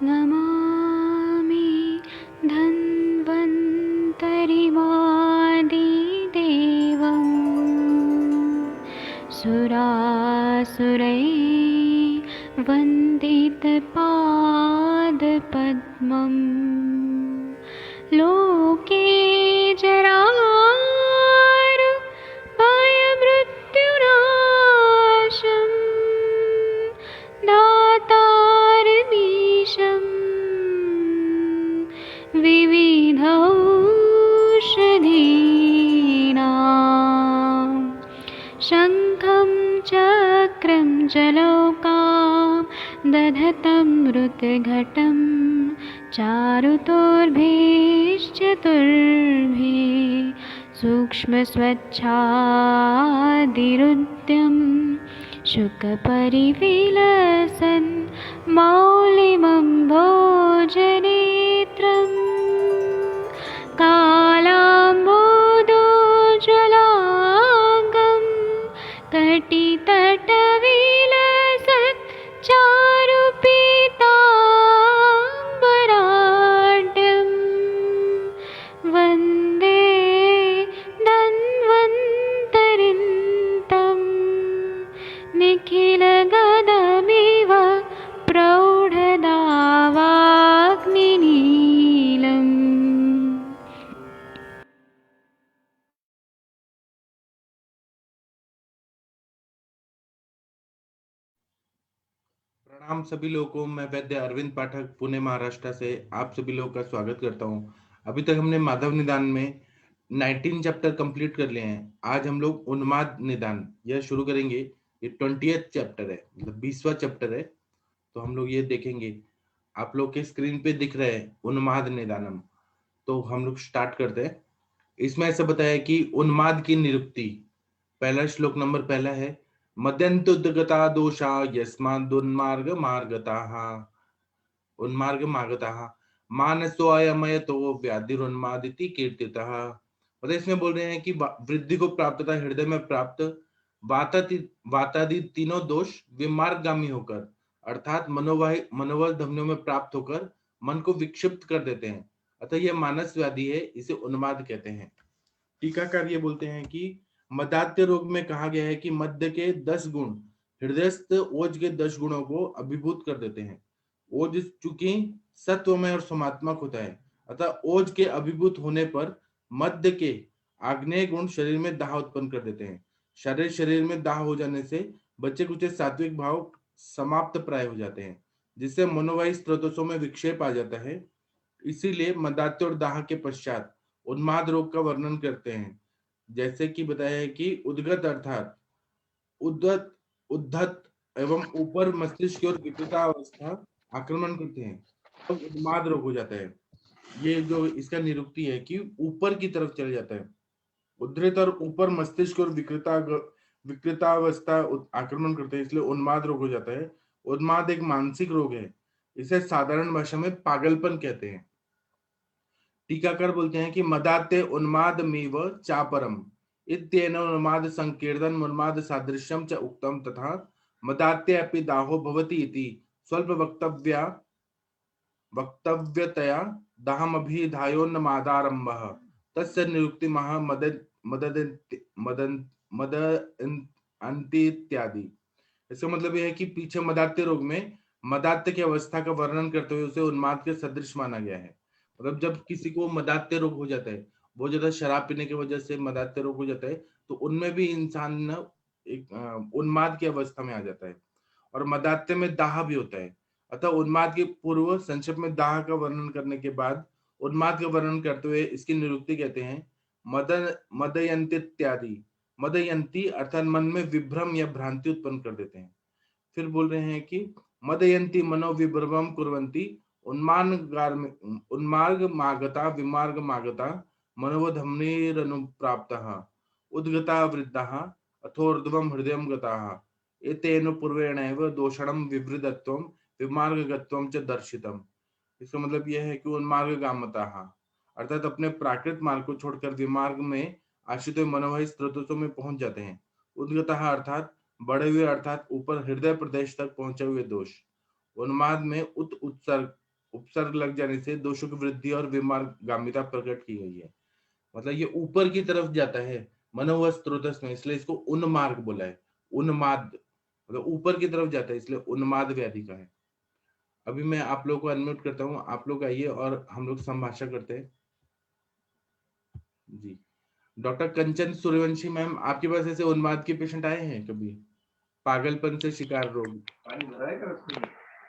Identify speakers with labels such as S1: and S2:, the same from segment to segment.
S1: नमामि धन्वन्तरिमादिदेवम् सुरासुरैर्वन्दितपादपद्मम् लोके जरारुभयमृत्युनाशम् दातारमीशम् विविधौषधीनां शङ्खं चक्रं जलौकां दधतं मृतघटं चारुतोर्भिश्चतुर्भिः सूक्ष्मस्वच्छादिरुद्यं शुकपरिविलसन् मौलिमम्भोजनेत्रम् कालाम्बोदोज्ज्वलाङ्गं कटितटविलसत् चारुपीताम्बराढ्यं वन्दे धन्वन्तरिन्तं निखिलगदमिव प्रौढदावाग्निनीलम्।
S2: प्रणाम सभी लोगों को। मैं वैद्य अरविंद पाठक पुणे महाराष्ट्र से आप सभी लोगों का स्वागत करता हूं। अभी तक हमने माधव निदान में 19 चैप्टर कंप्लीट कर लिए हैं। आज हम लोग उन्माद निदान यह शुरू करेंगे। ये 20th चैप्टर है, मतलब 20वां चैप्टर है। तो हम लोग ये देखेंगे। आप लोग के स्क्रीन पे दिख रहे हैं उन्माद निदानम। तो हम लोग स्टार्ट करते हैं। इसमें ऐसा बताया कि उन्माद की निरुक्ति। पहला श्लोक नंबर पहला है, मद्यन्तुद्गता दोषा यस्मादुन्मार्ग मार्गताः उन्मार्ग मार्गताः मानसोऽयमयतो व्याधिरुन्मादिति कीर्तितः। मतलब इसमें बोल रहे हैं कि वृद्धि को प्राप्त तथा हृदय में प्राप्त वातादि तीनों दोष विमार्गगामी होकर अर्थात मनोवल धमनियों में प्राप्त होकर मन को विक्षिप्त कर देते हैं। अतः यह मानस व्याधि है, इसे उन्माद कहते हैं। टीकाकार ये बोलते हैं कि मदात्य रोग में कहा गया है कि मध्य के 10 गुण हृदयस्थ ओज के 10 गुणों को अभिभूत कर देते हैं। ओज चूंकि सत्वमय और समात्मक होता है, अतः ओज के अभिभूत होने पर मध्य के आग्नेय गुण शरीर में दाह उत्पन्न कर देते हैं। शरीर में दाह हो जाने से बच्चे कुछ सात्विक भाव समाप्त प्राय हो जाते हैं, जिससे मनोवाही स्रोतों में विक्षेप आ जाता है। इसीलिए मदात्य और दाह के पश्चात उन्माद रोग का वर्णन करते हैं। जैसे कि बताया है कि उद्गत अर्थात उद्धत उद्धत एवं ऊपर मस्तिष्क की ओर विकृतावस्था आक्रमण करते हैं, तो उन्माद रोग हो जाता है। ये जो इसका निरुक्ति है कि ऊपर की तरफ चले जाता है, उद्धृत और ऊपर मस्तिष्क की ओर विकृतावस्था आक्रमण करते हैं, इसलिए उन्माद रोग हो जाता है। उन्माद एक मानसिक रोग है, इसे साधारण भाषा में पागलपन कहते हैं। टीकाकार बोलते हैं कि मदाते उन्मादमेव चापरम इत्येन उन्माद संकीर्तन उन्माद सादृश्यम च उक्तम तथा मदाते अपि दाहो भवति इति स्वल्प वक्तव्यतया दाहमभिधायोन्मादारम्भः तस्य निरुक्तिमः मदन्ति इत्यादि। इसका मतलब यह है कि पीछे मदात्य रोग में मदात्य की अवस्था का वर्णन करते हुए उसे उन्माद के सदृश माना गया है। मतलब जब किसी को मदात्य रोग हो जाता है, बहुत ज्यादा शराब पीने की वजह से मदात्य रोग हो जाता है, तो उनमें भी इंसान एक उन्माद की अवस्था में आ जाता है। और मदात्य में दाह भी होता है। अतः उन्माद के पूर्व संक्षेप में दाह का वर्णन करने के बाद उन्माद का वर्णन करते हुए इसकी निरुक्ति कहते हैं मदयंती इत्यादि। मदयंती अर्थात मन में विभ्रम या भ्रांति उत्पन्न कर देते हैं। फिर बोल रहे हैं कि मदयंती मनोविभ्रमं कुर्वन्ति उन्मार्ग मागता विमार्ग मागता मनोधमनीरनुप्राप्तः उद्गता वृद्धाः अथोर्ध्वं हृदयं गताः एतेन पूर्वेणैव दोषणं विवृद्धत्वं विमार्गगत्वं च दर्शितम्। इसका मतलब यह है कि उन्मार्गगामताः अर्थात अपने प्राकृत मार्ग को छोड़कर विमार्ग में आश्रित हुए मनोवाही स्रोतों में पहुंच जाते हैं। उद्गतः अर्थात बढ़े हुए अर्थात ऊपर हृदय प्रदेश तक पहुंचे हुए दोष। उन्माद में उत्सर्ग उपसर्ग लग जाने से दोषों की वृद्धि और विमार्गामिता प्रकट की गई है। मतलब ये ऊपर की तरफ जाता है मनोवश स्रोतस में, इसलिए इसको उन्मार्ग बोला है। उन्माद मतलब ऊपर की तरफ जाता है, इसलिए उन्माद व्याधि का है। अभी मैं आप लोगों को अनम्यूट करता हूँ, आप लोग आइए और हम लोग संभाषण करते हैं। जी, डॉक्टर कंचन सूर्यवंशी मैम, आपके पास ऐसे उन्माद के पेशेंट आए हैं कभी? पागलपन से शिकार रोग?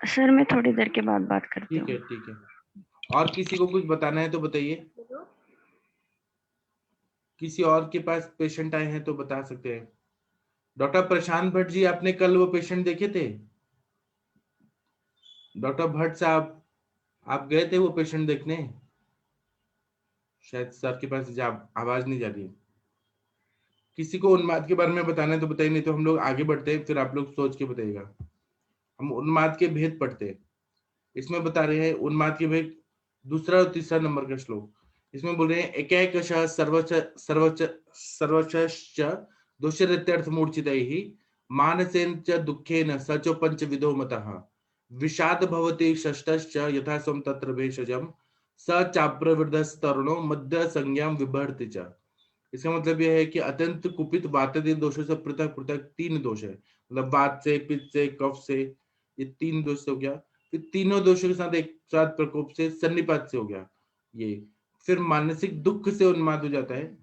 S3: सर मैं थोड़ी देर के बाद बात करती
S2: ठीक
S3: हूँ।
S2: है, ठीक है। और किसी को कुछ बताना है तो बताइए। किसी और के पास पेशेंट आए हैं तो बता सकते हैं। डॉक्टर प्रशांत भट्ट जी, आपने कल वो पेशेंट देखे थे? डॉक्टर भट्ट साहब, आप गए थे वो पेशेंट देखने? शायद सर के पास आवाज नहीं जा रही है। किसी को उन्माद के बारे में बताना है तो बताइए, नहीं तो हम लोग आगे बढ़ते हैं, फिर आप लोग सोच के बताइएगा। हम उन्माद के भेद पढ़ते हैं। इसमें बता रहे हैं उन्माद के भेद, दूसरा और तीसरा नंबर का श्लोक। इसमें बोल रहे हैं एकैकशः सर्वच सर्वच सर्वचश्च दोषरित्यर्थमूर्छितैः मानसेन च दुःखेन स च पंचविधो मतः विषाद भवति षष्ठश्च यथा सम तत्र भेषजम स चाप्रवृद्धस्तरुणो मध्य संज्ञाम विभर्ति च। इसका मतलब यह है कि अत्यंत कुपित वातज दोषों से पृथक पृथक तीन दोष है, मतलब वात से, पित्त से, कफ से, ये तीन दोष से हो गया। फिर तीनों दोषों के साथ एक साथ प्रकोप से सन्निपात से हो गया ये। फिर मानसिक दुख से उन्माद हो जाता है,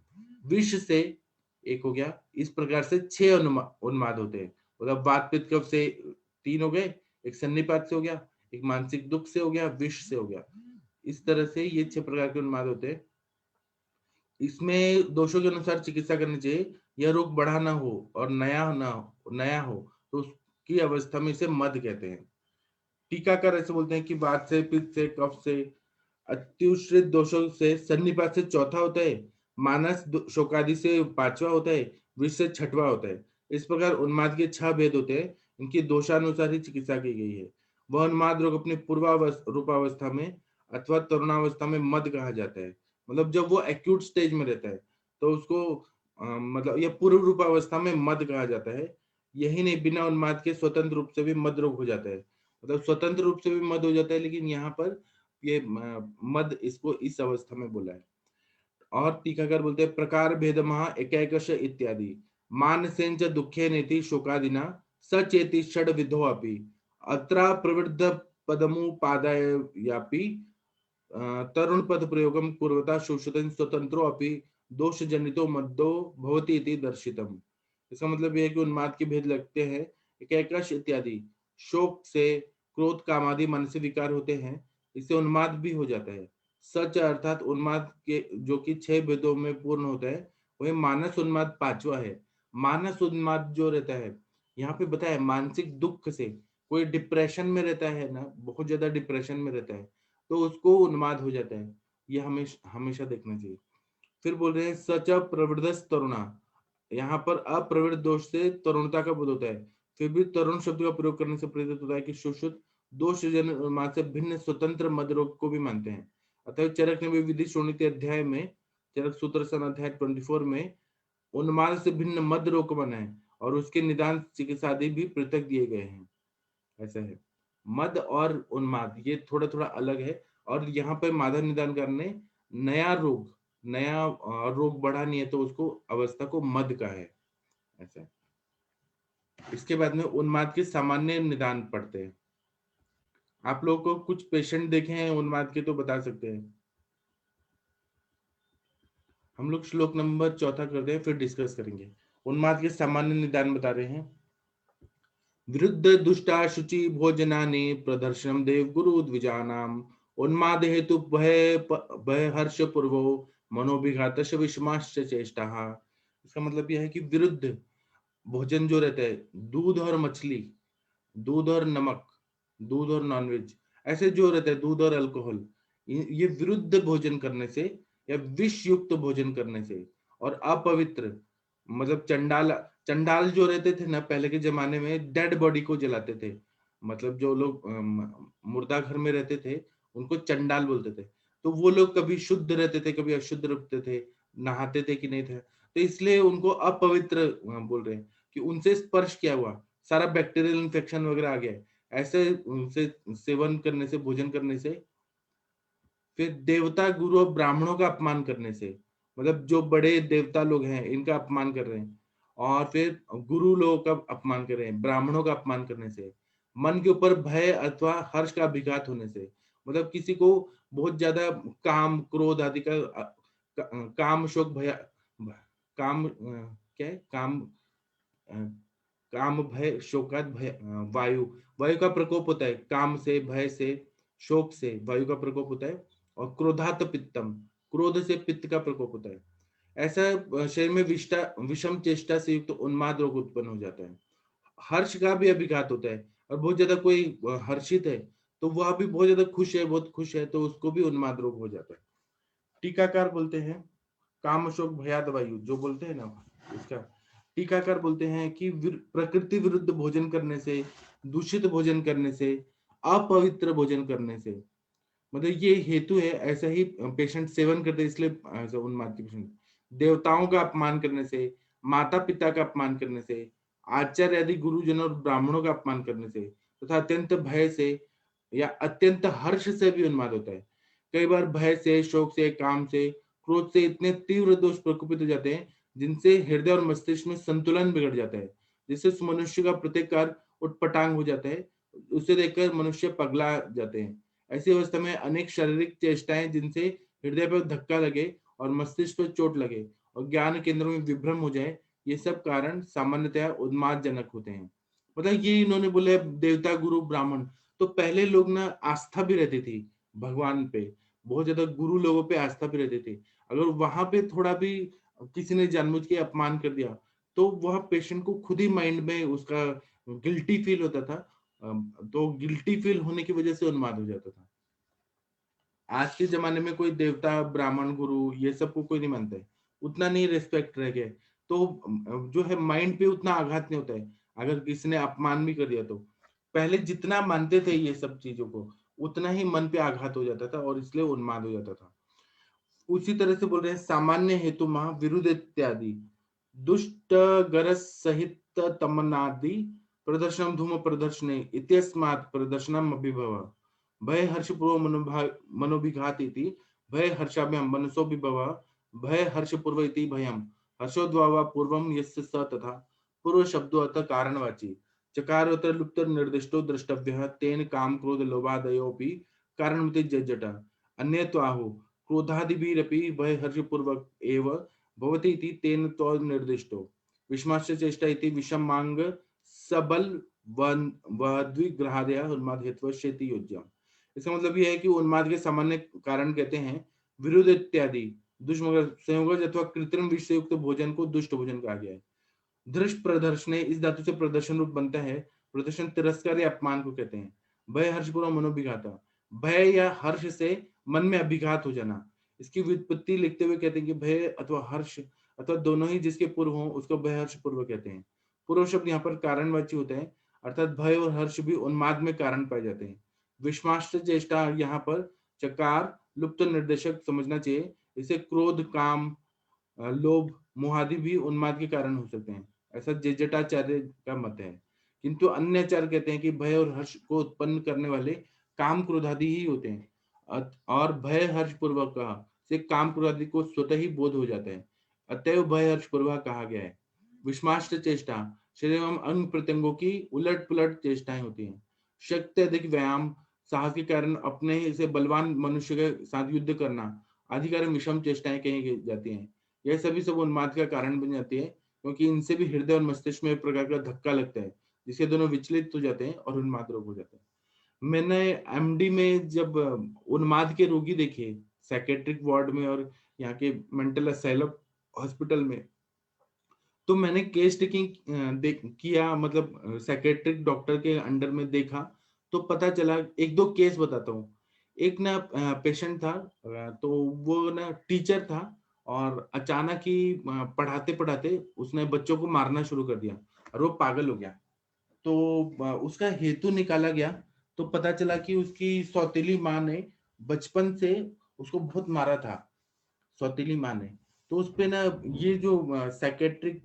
S2: विष से एक हो गया। इस प्रकार से 6 उन्माद होते हैं, मतलब वात पित्त कफ से 3 हो गए, एक सन्निपात से हो गया, एक मानसिक दुख से हो गया, विष से हो गया। इस तरह से ये 6 प्रकार के उन्माद होते हैं। इसमें दोषों के अनुसार चिकित्सा करनी चाहिए। यह रोग बढ़ा ना हो और नया हो तो उसकी अवस्था में इसे मद कहते हैं। टीकाकार ऐसे बोलते हैं कि वात से, पित्त से, कफ से, अत्युष्रित दोषों से सन्निपात से चौथा होता है, मानस शोकादि से पांचवा होता है, विष से छठवा होता है। इस प्रकार उन्माद के 6 भेद होते हैं। इनकी दोषानुसार ही चिकित्सा की गई है। वह उन्माद रोग अपनी रूपावस्था में अथवा तरुणावस्था में मद कहा जाता है। मतलब जब वो एक्यूट स्टेज में रहता है तो उसको मतलब यह पूर्व रूपावस्था में मद कहा जाता है। यही नहीं, बिना उन्माद के स्वतंत्र रूप से भी मद रोग हो जाता है। मतलब स्वतंत्र रूप से भी मद हो जाता है, लेकिन यहाँ पर ये मद इसको इस अवस्था में बोला है। और टीकाकार बोलते हैं प्रकार भेद महा एकैकश इत्यादि मानसेन च दुखे नेति शोकादिना सचेति षड विधो अपि अत्रा प्रवृद्ध पदमुपादायापि तरुण पद प्रयोगम कुर्वता शोषितं स्वतंत्रो अपि दोष जनितो मद्दो भवति इति दर्शितम। इसका मतलब यह है कि उन्माद के भेद लगते हैं। एकैकश इत्यादि शोक से, क्रोध, काम आदि मन से विकार होते हैं, इससे उन्माद भी हो जाता है। सच अर्थात उन्माद के जो कि 6 भेदों में पूर्ण होता है, वही मानस उन्माद 5वां है। मानस उन्माद जो रहता है, यहाँ पे बताया मानसिक दुख से, कोई डिप्रेशन में रहता है ना, बहुत ज्यादा डिप्रेशन में रहता है तो उसको उन्माद हो जाता है। ये हमेशा हमेशा देखना चाहिए। फिर बोल रहे हैं सच प्रवृद्ध तरुणा, यहाँ पर अप्रवृत्त दोष से तरुणता का बोध होता है। फिर भी तरुण शब्द का प्रयोग करने से प्रतीत होता है कि सुश्रुत दोष जन उन्माद से भिन्न स्वतंत्र मद रोग को भी मानते हैं। अतः चरक ने भी विधि शोणित अध्याय में, चरक सूत्र सन अध्याय 24 में उन्माद से भिन्न मद रोग को माना है और उसके निदान चिकित्सा आदि भी पृथक दिए गए हैं। ऐसा है। मद और उन्माद ये थोड़ा थोड़ा अलग है। और यहाँ पे माधव निदानकार ने नया रोग बढ़ा नहीं है तो उसको अवस्था को मद का है। ऐसा है। इसके बाद में उन्माद के सामान्य निदान पढ़ते हैं। आप लोगों को कुछ पेशेंट देखे हैं उन्माद के तो बता सकते हैं। हम लोग श्लोक नंबर 4 करते हैं, फिर डिस्कस करेंगे। उन्माद के सामान्य निदान बता रहे हैं। विरुद्ध दुष्टा शुचि भोजनानि प्रदर्शनम देव गुरु द्विजानाम उन्माद हेतु भय हर्ष पूर्वो मनोभिघातश विषमाश्च चेष्टा। इसका मतलब यह है कि विरुद्ध भोजन जो रहता है, दूध और मछली, दूध और नमक, दूध और नॉनवेज, ऐसे जो रहता है, दूध और अल्कोहल, ये विरुद्ध भोजन करने से या विष युक्त भोजन करने से और अपवित्र, मतलब चंडाल चंडाल जो रहते थे ना पहले के जमाने में, डेड बॉडी को जलाते थे। मतलब जो लोग मुर्दा घर में रहते थे उनको चंडाल बोलते थे। तो वो लोग कभी शुद्ध रहते थे, कभी अशुद्ध रहते थे, नहाते थे कि नहीं थे, तो इसलिए उनको अपवित्र बोल रहे हैं कि उनसे स्पर्श किया हुआ सारा बैक्टीरियल इन्फेक्शन वगैरह आ गया है। ऐसे उनसे सेवन करने से, भोजन करने से। फिर देवता, गुरु और ब्राह्मणों का अपमान करने से, मतलब जो बड़े देवता लोग हैं इनका अपमान कर रहे हैं, और फिर गुरु लोगों का अपमान कर रहे हैं, ब्राह्मणों का अपमान करने से। मन के ऊपर भय अथवा हर्ष का विघात होने से, मतलब किसी को बहुत ज्यादा काम, क्रोध आदि का काम, शोक, भय, काम क्या है, अ, काम, भय, शोकात, भय, वायु, वायु का प्रकोप होता है, काम से, भय से, शोक से वायु का प्रकोप होता है, और क्रोधात पित्तम, क्रोध से पित्त का प्रकोप होता है। ऐसा शरीर में विषम चेष्टा से युक्त उन्माद रोग उत्पन्न हो जाता है। हर्ष का भी अभिघात होता है, और बहुत ज्यादा कोई हर्षित है तो वह भी बहुत ज्यादा खुश है, बहुत खुश है तो उसको भी उन्माद रोग हो जाता है। टीकाकार बोलते हैं काम, शोक, भयाद, वायु जो बोलते हैं ना, इसका टीकाकार बोलते हैं कि प्रकृति विरुद्ध भोजन करने से, दूषित भोजन करने से, अपवित्र भोजन करने से, मतलब ये हेतु है। ऐसा ही पेशेंट सेवन करते इसलिए ऐसा उन्माद के पेशेंट, देवताओं का अपमान करने से, माता पिता का अपमान करने से, आचार्य आदि गुरुजनों और ब्राह्मणों का अपमान करने से, तथा अत्यंत भय से या अत्यंत हर्ष से भी उन्माद होता है। कई बार भय से, शोक से, काम से, क्रोध से इतने तीव्र दोष प्रकोपित हो जाते हैं जिनसे हृदय और मस्तिष्क में संतुलन बिगड़ जाता है, जिससे उस मनुष्य का प्रत्येक कार्य उटपटांग हो जाता है। उसे देखकर मनुष्य पगला जाते हैं। ऐसी अवस्था में अनेक शारीरिक चेष्टाएं जिनसे हृदय पर धक्का लगे और मस्तिष्क पर चोट लगे और ज्ञान केंद्रों में विभ्रम हो जाए, ये सब कारण सामान्यतः उन्मादजनक होते हैं। मतलब ये इन्होंने बोले देवता, गुरु, ब्राह्मण, तो पहले लोग ना आस्था भी रहती थी भगवान पे, बहुत ज्यादा गुरु लोगों पे आस्था भी रहती थी। अगर वहां पे थोड़ा भी किसी ने जानबूझ के अपमान कर दिया तो वह पेशेंट को खुद ही माइंड में उसका गिल्टी फील होता था, तो गिल्टी फील होने की वजह से उन्माद हो जाता था। आज के जमाने में कोई देवता, ब्राह्मण, गुरु ये सब को कोई नहीं मानता है, उतना नहीं रिस्पेक्ट रह गया, तो जो है माइंड पे उतना आघात नहीं होता है अगर किसी ने अपमान भी कर दिया तो। पहले जितना मानते थे ये सब चीजों को, उतना ही मन पे आघात हो जाता था और इसलिए उन्माद हो जाता था। उसी तरह से बोल रहे हैं सामान्य हेतु महा विरुद्ध इत्यादि दुष्ट गरज सहित तमनादि प्रदर्शनम धूम प्रदर्शने इत्यस्मात् प्रदर्शनम अभिभव भय हर्षपूर्व मनोभिघात इति भय हर्षाभ्याम मनसो विभव भय हर्षपूर्व इति भयम हर्षोद्भाव पूर्वम यस्य स तथा पूर्व शब्दो अतः कारणवाची चकारोत्तर लुप्त निर्दिष्टो द्रष्टव्यः तेन काम क्रोध लोभादयोपि कारणमिति जज्जटा अन्यत्वाहु क्रोधादिभिरपि भय हर्षपूर्वक एव भवति इति तेन तो निर्दिष्टो विषमाश्च चेष्टा इति विषमांग सबल वद्विग्रहादया उन्माद हेतुश्चेति योज्यम। इसका मतलब यह है कि उन्माद के सामान्य कारण कहते हैं विरुद्ध इत्यादि दुष्मगर संयोगज अथवा कृत्रिम विष से युक्त भोजन को दुष्ट भोजन कहा गया है। दृष्ट प्रदर्शने इस धातु से प्रदर्शन रूप बनता है, प्रदर्शन तिरस्कार या अपमान को कहते हैं। भय हर्षपूर्व मनोभिघाता, भय या हर्ष से मन में अभिघात हो जाना। इसकी व्युत्पत्ति लिखते हुए कहते हैं कि भय अथवा हर्ष अथवा दोनों ही जिसके पूर्व हो उसको भय हर्ष पूर्व कहते हैं। पूर्व शब्द यहाँ पर कारणवाची होता है, अर्थात भय और हर्ष भी उन्माद में कारण पाए जाते हैं। विषमाश्च चेष्टा यहाँ पर चकार लुप्त निर्देशक समझना चाहिए। इसे क्रोध, काम, लोभ, मोहादि भी उन्माद के कारण हो सकते हैं, ऐसा जटाचार्य का मत है। किंतु अन्य आचार्य कहते हैं कि भय और हर्ष को उत्पन्न करने वाले काम क्रोधादि ही होते हैं, और भय हर्ष पूर्वक से काम क्रोधादि को स्वतः ही बोध हो जाता है, अतएव भय हर्ष पूर्वक कहा गया है। विषमाष्ट चेष्टा शरीर एवं अंग प्रत्यंगों की उलट पुलट चेष्टाएं होती हैं। शक्ति अधिक व्यायाम, साहस के कारण अपने से बलवान मनुष्य के साथ युद्ध करना आदि कारण विषम चेष्टाएं कही जाती हैं। यह सभी सब उन्माद का कारण बन जाती है, क्योंकि इनसे भी हृदय और मस्तिष्क में एक प्रकार का धक्का लगता है जिससे दोनों विचलित हो जाते हैं और उन्माद रोग हो जाता है। मैंने एमडी में जब उन्माद के रोगी देखे साइकेट्रिक वार्ड में और यहाँ के मेंटल असाइलम हॉस्पिटल में, तो मैंने केस टेकिंग किया, मतलब साइकेट्रिक डॉक्टर के अंडर में देखा, तो पता चला। एक दो केस बताता हूँ। एक ना पेशेंट था, तो वो ना टीचर था और अचानक ही पढ़ाते पढ़ाते उसने बच्चों को मारना शुरू कर दिया और वो पागल हो गया। तो उसका हेतु निकाला गया तो पता चला कि उसकी सौतेली माँ ने बचपन से उसको बहुत मारा था, सौतेली माँ ने। तो उस पे ना ये जो साइकेट्रिक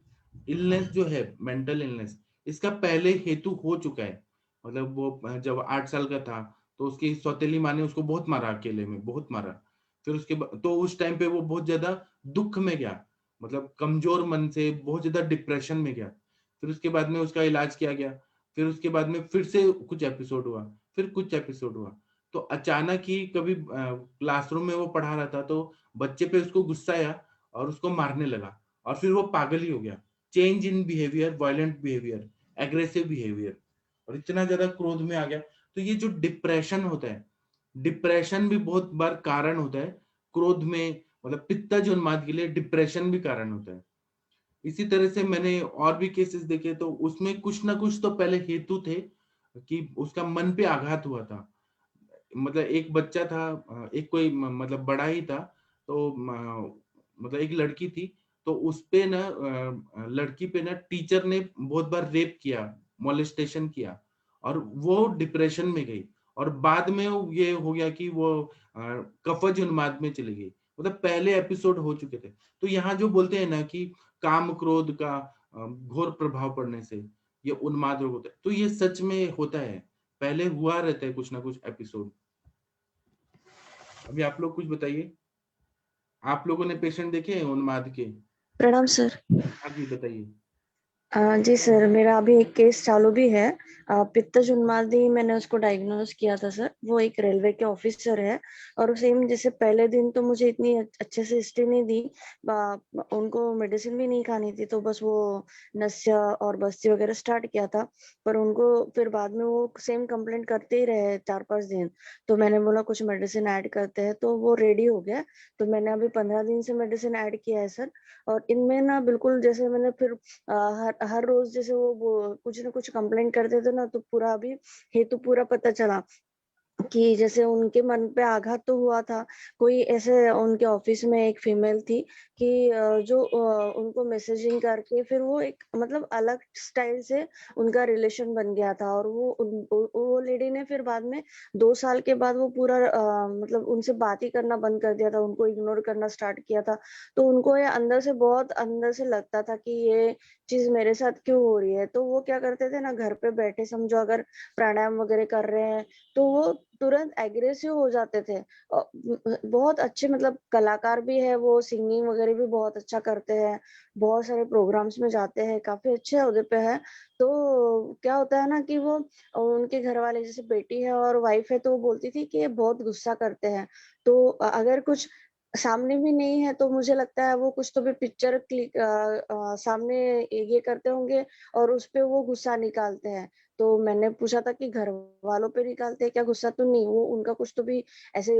S2: इलनेस जो है, मेंटल इलनेस, इसका पहले हेतु हो चुका है। मतलब वो जब 8 साल का था तो उसकी सौतेली माँ ने उसको बहुत मारा, अकेले में बहुत मारा। फिर उसके तो उस टाइम पे वो बहुत ज़्यादा दुःख में गया, मतलब कमज़ोर मन से बहुत ज़्यादा डिप्रेशन में गया। फिर उसके बाद में उसका इलाज किया गया। फिर उसके बाद में फिर से कुछ एपिसोड हुआ, फिर कुछ एपिसोड हुआ। तो अचानक ही कभी क्लासरूम में वो पढ़ा रहा था तो बच्चे पे उसको गुस्सा आया और उसको मारने लगा और फिर वो पागल ही हो गया। Change in behaviour, violent behaviour, aggressive behaviour और इतना ज़्यादा क्रोध में आ गया। तो ये जो डिप्रेशन होता है, डिप्रेशन भी बहुत बार कारण होता है क्रोध में, मतलब पित्तज उन्माद के लिए डिप्रेशन भी कारण होता है। इसी तरह से मैंने और भी केसेस देखे तो उसमें कुछ ना कुछ तो पहले हेतु थे कि उसका मन पे आघात हुआ था। मतलब एक बच्चा था, एक कोई मतलब बड़ा ही था, तो मतलब एक लड़की थी, तो उस पे ना लड़की पे ना टीचर ने बहुत बार रेप किया, मोलेस्टेशन किया और वो डिप्रेशन में गई और बाद में ये हो गया कि वो कफज उन्माद में चली गई। मतलब पहले एपिसोड हो चुके थे। तो यहाँ जो बोलते हैं ना कि काम क्रोध का घोर प्रभाव पड़ने से ये उन्माद रोग होता है, तो ये सच में होता है। पहले हुआ रहता है कुछ ना कुछ एपिसोड। अभी आप लोग कुछ बताइए। आप लोगों ने पेशेंट देखे हैं उन्माद के?
S3: प्रणाम सर।
S2: हाँ जी, बताइए।
S3: जी सर, मेरा अभी एक केस चालू भी है। पित्तज उन्मादी मैंने उसको डायग्नोज किया था सर। वो एक रेलवे के ऑफिसर है और सेम जैसे पहले दिन तो मुझे इतनी अच्छे से हिस्ट्री नहीं दी। उनको मेडिसिन भी नहीं खानी थी तो बस वो नशा और बस्ती वगैरह स्टार्ट किया था। पर उनको फिर बाद में वो सेम कंप्लेंट करते ही रहे 4-5 दिन। तो मैंने बोला कुछ मेडिसिन ऐड करते हैं तो वो रेडी हो गया। तो मैंने अभी 15 दिन से मेडिसिन ऐड किया है सर। और इनमें ना बिल्कुल जैसे मैंने फिर हर हर रोज जैसे वो कुछ ना कुछ कंप्लेंट करते थे ना तो पूरा अभी हेतु पूरा पता चला कि जैसे उनके मन पे आघात तो हुआ था। कोई ऐसे उनके ऑफिस में एक फीमेल थी कि जो उनको मैसेजिंग करके फिर वो एक मतलब अलग स्टाइल से उनका रिलेशन बन गया था और वो लेडी ने फिर बाद में 2 साल के बाद वो पूरा मतलब उनसे बात ही करना बंद कर दिया था, उनको इग्नोर करना स्टार्ट किया था। तो उनको ये अंदर से बहुत अंदर से लगता था कि ये चीज मेरे साथ क्यों हो रही है। तो वो क्या करते थे ना, घर पे बैठे समझो अगर प्राणायाम वगैरह कर रहे हैं तो वो तुरंत एग्रेसिव हो जाते थे। बहुत अच्छे मतलब कलाकार भी है वो, सिंगिंग वगैरह भी बहुत अच्छा करते हैं, बहुत सारे प्रोग्राम्स में जाते हैं, काफी अच्छे ओहदे पे है। तो क्या होता है ना कि वो उनके घर वाले जैसे बेटी है और वाइफ है तो वो बोलती थी कि ये बहुत गुस्सा करते हैं। तो अगर कुछ सामने भी नहीं है तो मुझे लगता है वो कुछ तो भी पिक्चर क्लिक सामने ये करते होंगे और उस पे वो गुस्सा निकालते हैं। तो मैंने पूछा था कि घर वालों पे निकालते हैं क्या गुस्सा? तो नहीं, वो उनका कुछ तो भी ऐसे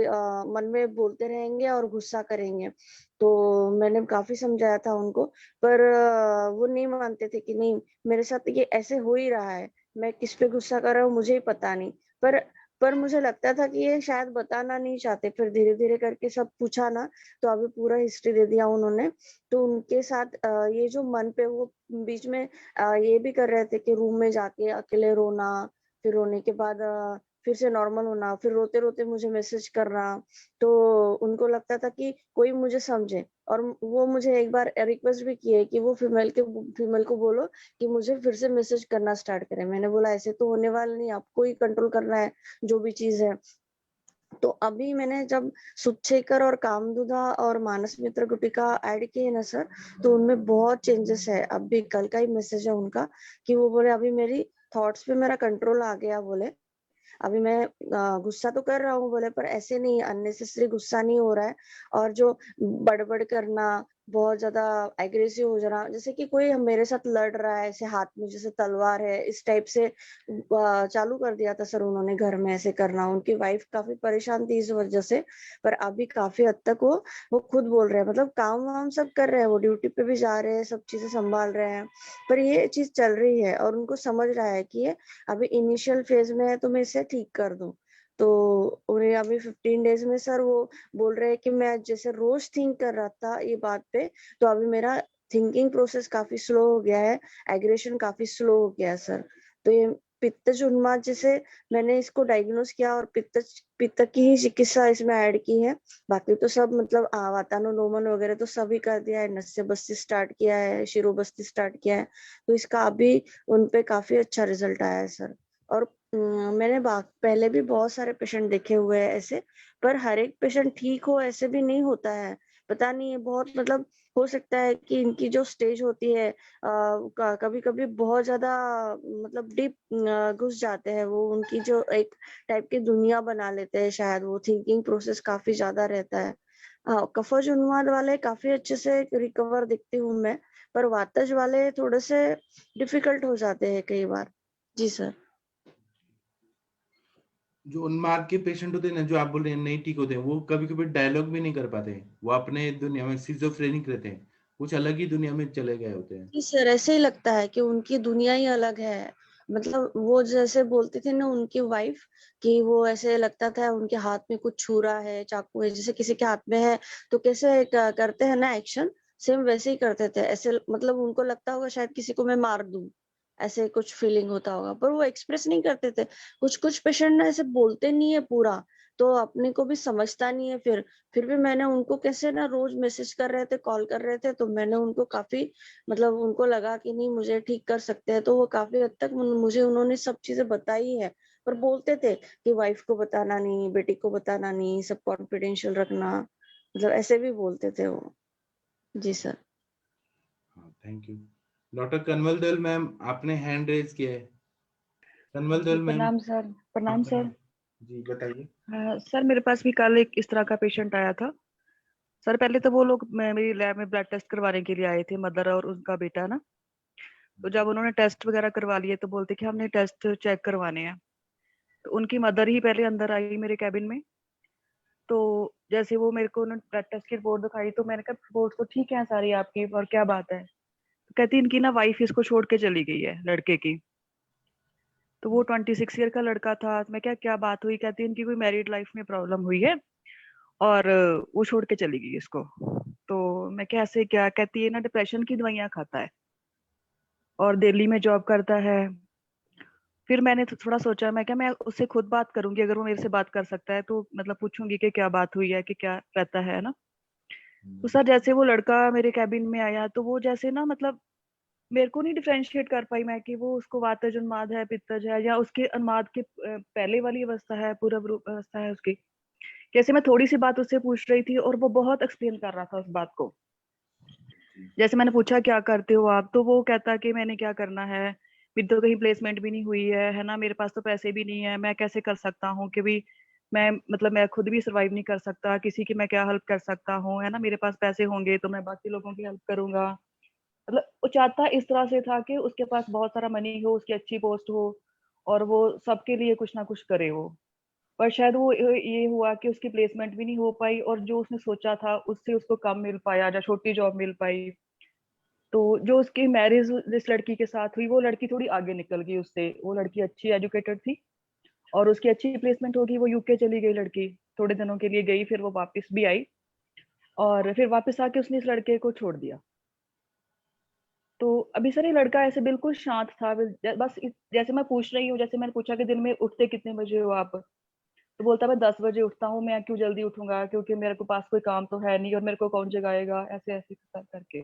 S3: मन में बोलते रहेंगे और गुस्सा करेंगे। तो मैंने काफी समझाया था उनको, पर वो नहीं मानते थे कि नहीं मेरे साथ ये ऐसे हो ही रहा है, मैं किस पे गुस्सा कर रहा हूँ मुझे ही पता नहीं। पर पर मुझे लगता था कि ये शायद बताना नहीं चाहते। फिर धीरे धीरे करके सब पूछा ना तो अभी पूरा हिस्ट्री दे दिया उन्होंने। तो उनके साथ ये जो मन पे वो बीच में ये भी कर रहे थे कि रूम में जाके अकेले रोना, फिर रोने के बाद फिर से नॉर्मल होना, फिर रोते रोते मुझे मैसेज करना। तो उनको लगता था कि कोई मुझे समझे और वो मुझे एक बार रिक्वेस्ट भी की है कि वो फीमेल को बोलो कि मुझे फिर से मैसेज करना स्टार्ट करें। मैंने बोला ऐसे तो होने वाला नहीं, आपको ही कंट्रोल करना है जो भी चीज है। तो अभी मैंने जब सुच्छेकर और कामदुधा और मानस मित्र गुटिका ऐड किए ना सर, तो उनमें बहुत चेंजेस है। अभी कल का ही मैसेज है उनका कि वो बोले अभी मेरी थॉट्स पे मेरा कंट्रोल आ गया। बोले अभी मैं गुस्सा तो कर रहा हूँ बोले, पर ऐसे नहीं अननेसेसरी गुस्सा नहीं हो रहा है। और जो बड़बड़ करना, बहुत ज्यादा एग्रेसिव हो जाना, जैसे कि कोई मेरे साथ लड़ रहा है ऐसे हाथ में जैसे तलवार है इस टाइप से चालू कर दिया था सर उन्होंने घर में ऐसे करना। उनकी वाइफ काफी परेशान थी इस वजह से। पर अभी काफी हद तक वो खुद बोल रहे हैं, मतलब काम वाम सब कर रहे हैं, वो ड्यूटी पे भी जा रहे हैं, सब चीजें संभाल रहे हैं। पर ये चीज चल रही है और उनको समझ रहा है कि ये अभी इनिशियल फेज में है तो मैं इसे ठीक कर दूं। तो उन्हें अभी 15 डेज में सर वो बोल रहे हैं कि मैं जैसे रोज थिंक कर रहा था ये बात पे, तो अभी मेरा थिंकिंग प्रोसेस काफी स्लो हो गया है, एग्रेशन काफी स्लो हो गया है सर। तो ये पित्तज उन्माद जैसे मैंने इसको डायग्नोस किया और पित्त की ही चिकित्सा इसमें ऐड की है। बाकी तो सब मतलब वातानुलोमन वगैरह तो सभी कर दिया है, नस्य बस्ती स्टार्ट किया है, शिरो बस्ती स्टार्ट किया है। तो इसका अभी उनपे काफी अच्छा रिजल्ट आया है सर। और मैंने पहले भी बहुत सारे पेशेंट देखे हुए हैं ऐसे, पर हर एक पेशेंट ठीक हो ऐसे भी नहीं होता है। पता नहीं है, बहुत मतलब हो सकता है कि इनकी जो स्टेज होती है कभी कभी बहुत ज्यादा मतलब डीप घुस जाते हैं वो, उनकी जो एक टाइप की दुनिया बना लेते हैं, शायद वो थिंकिंग प्रोसेस काफी ज्यादा रहता है। कफज उन्माद वाले काफी अच्छे से रिकवर दिखती हूँ मैं, पर वातज वाले थोड़े से डिफिकल्ट हो जाते हैं कई बार। जी सर।
S2: जो उन्माद के पेशेंट होते हैं ना, जो आप बोल रहे हैं नहीं ठीक होते हैं, वो कभी-कभी डायलॉग भी नहीं कर पाते। वो अपने दुनिया में सिज़ोफ्रेनिक रहते हैं। कुछ अलग ही दुनिया में चले गए होते हैं।
S3: जी सर, ऐसे ही लगता है कि उनकी दुनिया ही अलग है। मतलब वो जैसे बोलते थे ना उनकी वाइफ, कि वो ऐसे लगता था उनके हाथ में कुछ छुरा है, चाकू है, जैसे किसी के हाथ में है तो कैसे करते हैं ना एक्शन, सेम वैसे ही करते थे। ऐसे मतलब उनको लगता होगा शायद किसी को मैं मार दूं, ऐसे कुछ फीलिंग होता होगा, पर वो एक्सप्रेस नहीं करते थे। कुछ कुछ पेशेंट ना ऐसे बोलते नहीं है पूरा, तो अपने को भी समझता नहीं है। फिर भी मैंने उनको कैसे ना रोज मैसेज कर रहे थे, कॉल कर रहे थे, तो मैंने उनको काफी मतलब उनको लगा कि नहीं मुझे ठीक कर सकते हैं, तो वो काफी हद तक मुझे उन्होंने सब चीजें बताई है। पर बोलते थे कि वाइफ को बताना नहीं, बेटी को बताना नहीं, सब कॉन्फिडेंशियल रखना, मतलब ऐसे भी बोलते थे वो। जी सर।
S2: हाँ, थैंक यू। डॉक्टर कन्वल दल मैम, आपने हैंड रेज़ किया है। कन्वल
S4: जी
S2: दल मैम,
S4: प्रणाम सर। प्रणाम
S2: आपका
S4: सर।
S2: नाम? जी, बताइए।
S4: सर मेरे पास भी कल एक इस तरह का पेशेंट आया था। सर पहले तो वो लोग मेरी लैब में ब्लड टेस्ट करवाने के लिए आए थे, मदर और उनका बेटा ना। तो जब उन्होंने टेस्ट वगैरह करवा लिए तो बोलते कि हमने टेस्ट चेक करवाने हैं। तो उनकी मदर ही पहले अंदर आई मेरे कैबिन में। तो जैसे वो मेरे को उन्होंने ब्लड टेस्ट की रिपोर्ट दिखाई, तो मैंने कहा रिपोर्ट तो ठीक है सारी आपकी, और क्या बात है? तो कहती इनकी ना वाइफ इसको छोड़ के चली गई है, लड़के की। तो वो 26 ईयर का लड़का था। मैं क्या बात हुई? कहती इनकी कोई मैरिड लाइफ में प्रॉब्लम हुई है और वो छोड़ के चली गई इसको। तो मैं कैसे क्या? कहती है ना डिप्रेशन की दवाइयां खाता है और दिल्ली में जॉब करता है। फिर मैंने थोड़ा सोचा, मैं क्या मैं उससे खुद बात करूंगी, अगर वो मेरे से बात कर सकता है तो मतलब पूछूंगी कि क्या बात हुई है, कि क्या रहता है ना। तो सर जैसे वो लड़का मेरे कैबिन में आया तो वो जैसे ना मतलब मेरे को नहीं डिफरेंशिएट कर पाई मैं कि वो उसको वातज उन्माद है, पित्तज है, या उसके उन्माद के पहले वाली अवस्था है, पूर्व अवस्था है उसकी। जैसे मैं थोड़ी सी बात उससे पूछ रही थी और वो बहुत एक्सप्लेन कर रहा था उस बात को। जैसे मैंने पूछा क्या करते हो आप, तो वो कहता कि मैंने क्या करना है, मेरी तो कहीं प्लेसमेंट भी नहीं हुई है ना, मेरे पास तो पैसे भी नहीं है, मैं कैसे कर सकता हूँ कि भी मैं मतलब मैं खुद भी सरवाइव नहीं कर सकता, किसी की मैं क्या हेल्प कर सकता हूँ, है ना, मेरे पास पैसे होंगे तो मैं बाकी लोगों की हेल्प करूंगा। मतलब वो चाहता इस तरह से था कि उसके पास बहुत सारा मनी हो, उसकी अच्छी पोस्ट हो और वो सबके लिए कुछ ना कुछ करे वो। पर शायद वो ये हुआ कि उसकी प्लेसमेंट भी नहीं हो पाई और जो उसने सोचा था उससे उसको कम मिल पाया या छोटी जॉब मिल पाई। तो जो उसकी मैरिज जिस लड़की के साथ हुई वो लड़की थोड़ी आगे निकल गई उससे, वो लड़की अच्छी एजुकेटेड थी और उसकी अच्छी प्लेसमेंट होगी, वो यूके चली गई लड़की, थोड़े दिनों के लिए गई, फिर वो वापस भी आई और फिर वापस आके उसने इस लड़के को छोड़ दिया। तो अभी सर ये लड़का ऐसे बिल्कुल शांत था, बस जैसे मैं पूछ रही हूँ, जैसे मैंने पूछा कि दिन में उठते कितने बजे हो आप, तो बोलता मैं 10 बजे उठता हूँ, मैं क्यों जल्दी उठूंगा, क्योंकि मेरे को पास कोई काम तो है नहीं और मेरे को कौन जगाएगा, ऐसे ऐसे करके।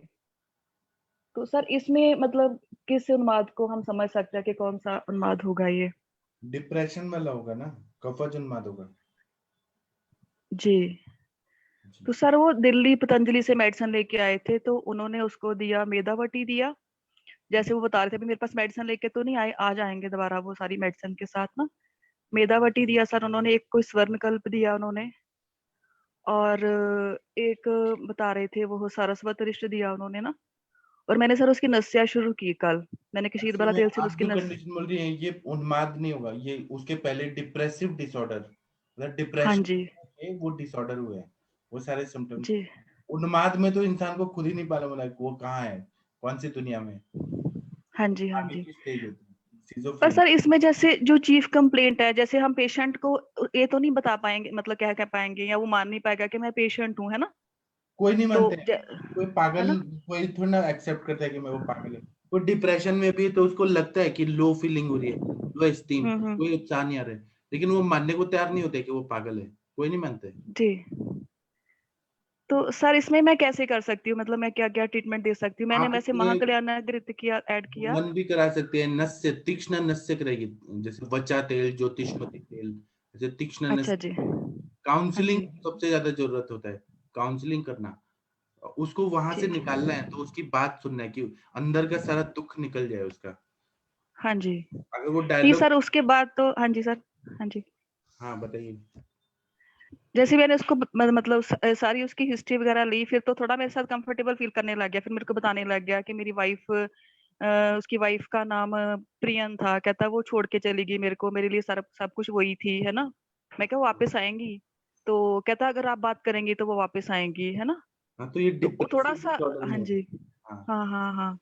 S4: तो सर इसमें मतलब किस उन्माद को हम समझ सकते हैं कि कौन सा उन्माद होगा ये?
S2: डिप्रेशन वाला होगा ना, कफज उन्माद होगा।
S4: जी।
S2: जी।
S4: तो सर वो दिल्ली पतंजलि से मेडिसिन लेके आए थे, तो उन्होंने उसको दिया मेदावटी दिया। जैसे वो बता रहे थे अभी मेरे पास मेडिसिन लेके तो नहीं आए, आ जाएंगे दोबारा वो सारी मेडिसिन के साथ ना। मेदावटी दिया सर उन्होंने, एक कोई स्वर्णकल्प दिया उन्होंने, और एक बता रहे थे वो सरस्वत रिष्ट दिया उन्होंने ना। और मैंने सर उसकी नस्या शुरू की कल, मैंने किसी
S2: एक्चुअली
S4: वाला
S2: में
S4: तेल से
S2: आप
S4: उसकी
S2: जो
S4: नस।
S2: कंडीशन बोल रही हैं ये उन्माद नहीं होगा, ये उसके पहले डिप्रेसिव डिसऑर्डर, मतलब
S4: हाँ
S2: डिप्रेशन
S4: जी।
S2: के वो डिसऑर्डर हुए हैं, वो सारे सिम्टम्स।
S4: जी।
S2: उन्माद में तो इंसान को खुद ही नहीं मालूम होता है कि वो कहाँ है, कौन सी दुनिया में है,
S4: हाँ जी। हाँ
S2: आगे
S4: जी।
S2: की स्टेज होती है
S4: पर
S2: सिजोफ्रेनिया।
S4: सर इसमें जैसे जो चीफ कंप्लेंट है, जैसे हम पेशेंट को ये तो नहीं बता पाएंगे, मतलब क्या कह पाएंगे या वो मान नहीं पाएगा कि मैं पेशेंट हूँ, है ना।
S2: कोई नहीं
S4: तो
S2: मानते हैं, कोई
S4: है
S2: पागल,
S4: ना।
S2: कोई थोड़ा ना एक्सेप्ट करता है कि मैं वो पागल है। कोई डिप्रेशन में भी तो उसको लगता है कि लो फीलिंग हो रही है, लो एस्टीम,
S4: हम्म।
S2: कोई उत्साह नहीं आ रहा है, लेकिन वो मानने को तैयार नहीं होते कि वो पागल है, कोई नहीं मानते।
S4: जी। तो सर इसमें मैं कैसे कर सकती हूँ, मतलब मैं क्या क्या ट्रीटमेंट दे सकती हूँ? मैंने
S2: आप
S4: वैसे
S2: इसमें
S4: महाकल्याणागृत किया, ऐड किया।
S2: मन भी करा सकते हैं, नस्य तीक्ष्ण नस्य रहेगी, जैसे वचा तेल, ज्योतिषमती तेल, जैसे तीक्ष्ण
S4: अच्छा
S2: नस्य।
S4: जी। हाँ
S2: काउंसलिंग
S4: जी।
S2: सबसे ज्यादा जरूरत होता है, काउंसलिंग करना, उसको वहां से
S4: ठीक है।
S2: निकालना है, तो उसकी बात सुनना है कि अंदर का सारा दुख निकल जाए उसका।
S4: हाँ जी।
S2: अगर वो
S4: नहीं
S2: डायलॉग।
S4: सर, उसके बाद तो हाँ जी सर। हाँ जी।
S2: हाँ बताइए।
S4: जैसे मैंने उसको मतलब सारी उसकी हिस्ट्री वगैरह ली, फिर तो थोड़ा मेरे साथ कंफर्टेबल फील करने लग गया। फिर मेरे को बताने लग गया कि मेरी वाइफ, उसकी वाइफ का नाम प्रियन था। कहता वो छोड़ के चली गई मेरे को, मेरे लिए सब कुछ वही थी, है ना। मैं क्या वो वापस आएंगी? तो कहता अगर आप बात करेंगी तो वो वापस आएंगी, है ना।
S2: हाँ तो ये
S4: तो वो थोड़ा
S2: डिप्रेसिव
S4: सा,
S2: डिसऑर्डर में
S4: हाँ
S2: होता
S4: जी।
S2: है। हाँ
S4: हाँ हाँ हाँ।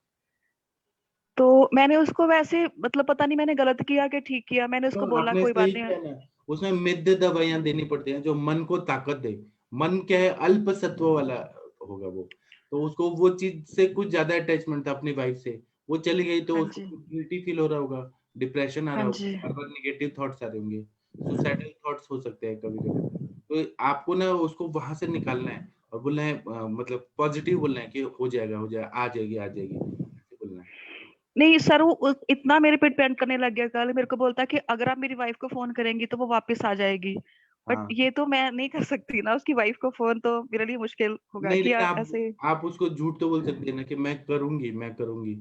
S4: तो मैंने उसको वैसे मतलब पता नहीं मैंने गलत किया कि ठीक किया, मैंने
S2: तो
S4: उसको बोला
S2: आपने
S4: कोई
S2: सही
S4: बात नहीं।
S2: किया ना, उसमें मिद्य दवाइयां देनी पड़ती हैं जो मन को ताकत दे। मन क्या है, अल्प सत्व वाला होगा वो, तो उसको वो चीज से कुछ ज्यादा अटैचमेंट था अपनी वाइफ से, वो चली गई तो
S4: हाँ
S2: उसको
S4: जी।
S2: गिल्टी फील हो रहा होगा, डिप्रेशन आ
S4: हाँ
S2: रहा
S4: जी।
S2: होगा, बार बार निगेटिव थॉट्स आ रहे होंगे, सुसाइडल थॉट्स हो सकते हैं कभी कभी। तो आपको ना उसको वहां से निकालना है और बोलना है, मतलब पॉजिटिव बोलना है कि हो जाएगा हो जाएगा, आ जाएगी आ जाएगी, ऐसे बोलना है।
S4: नहीं सर, वो इतना मेरे पे डिपेंड करने लग गया। कल मेरे को बोलता कि अगर आप मेरी वाइफ को फोन करेंगी तो वो वापस आ जाएगी। बट
S2: हाँ
S4: ये तो मैं नहीं कर सकती ना, उसकी वाइफ को फोन, तो मेरे लिए मुश्किल होगा
S2: नहीं
S4: कि
S2: लेकिन
S4: ऐसे।
S2: आप उसको झूठ तो बोल सकते हैं ना कि मैं करूंगी,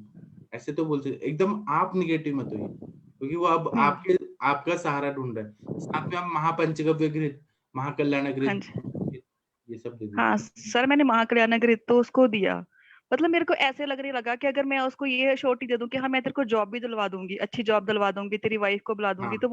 S2: ऐसे तो बोल सकते, एकदम आप निगेटिव मत होइए, क्योंकि वो अब
S4: हम्म।
S2: आपके आपका सहारा ढूंढ रहा है। साथ में आप महापंचगव्य घृत, महाकल्याण
S4: हाँ
S2: घृत,
S4: जी।
S2: ये सब दे
S4: हाँ
S2: दीजिए।
S4: सर, मैंने महाकल्याणगृत तो उसको दिया। मतलब मेरे को ऐसे लगने लगा कि अगर मैं उसको ये अश्योरिटी दे दूं कि हाँ मैं तेरे को जॉब भी दिलवा दूंगी, अच्छी जॉब दिलवा दूंगी, तेरी वाइफ को बुला दूंगी,
S2: हाँ
S4: तो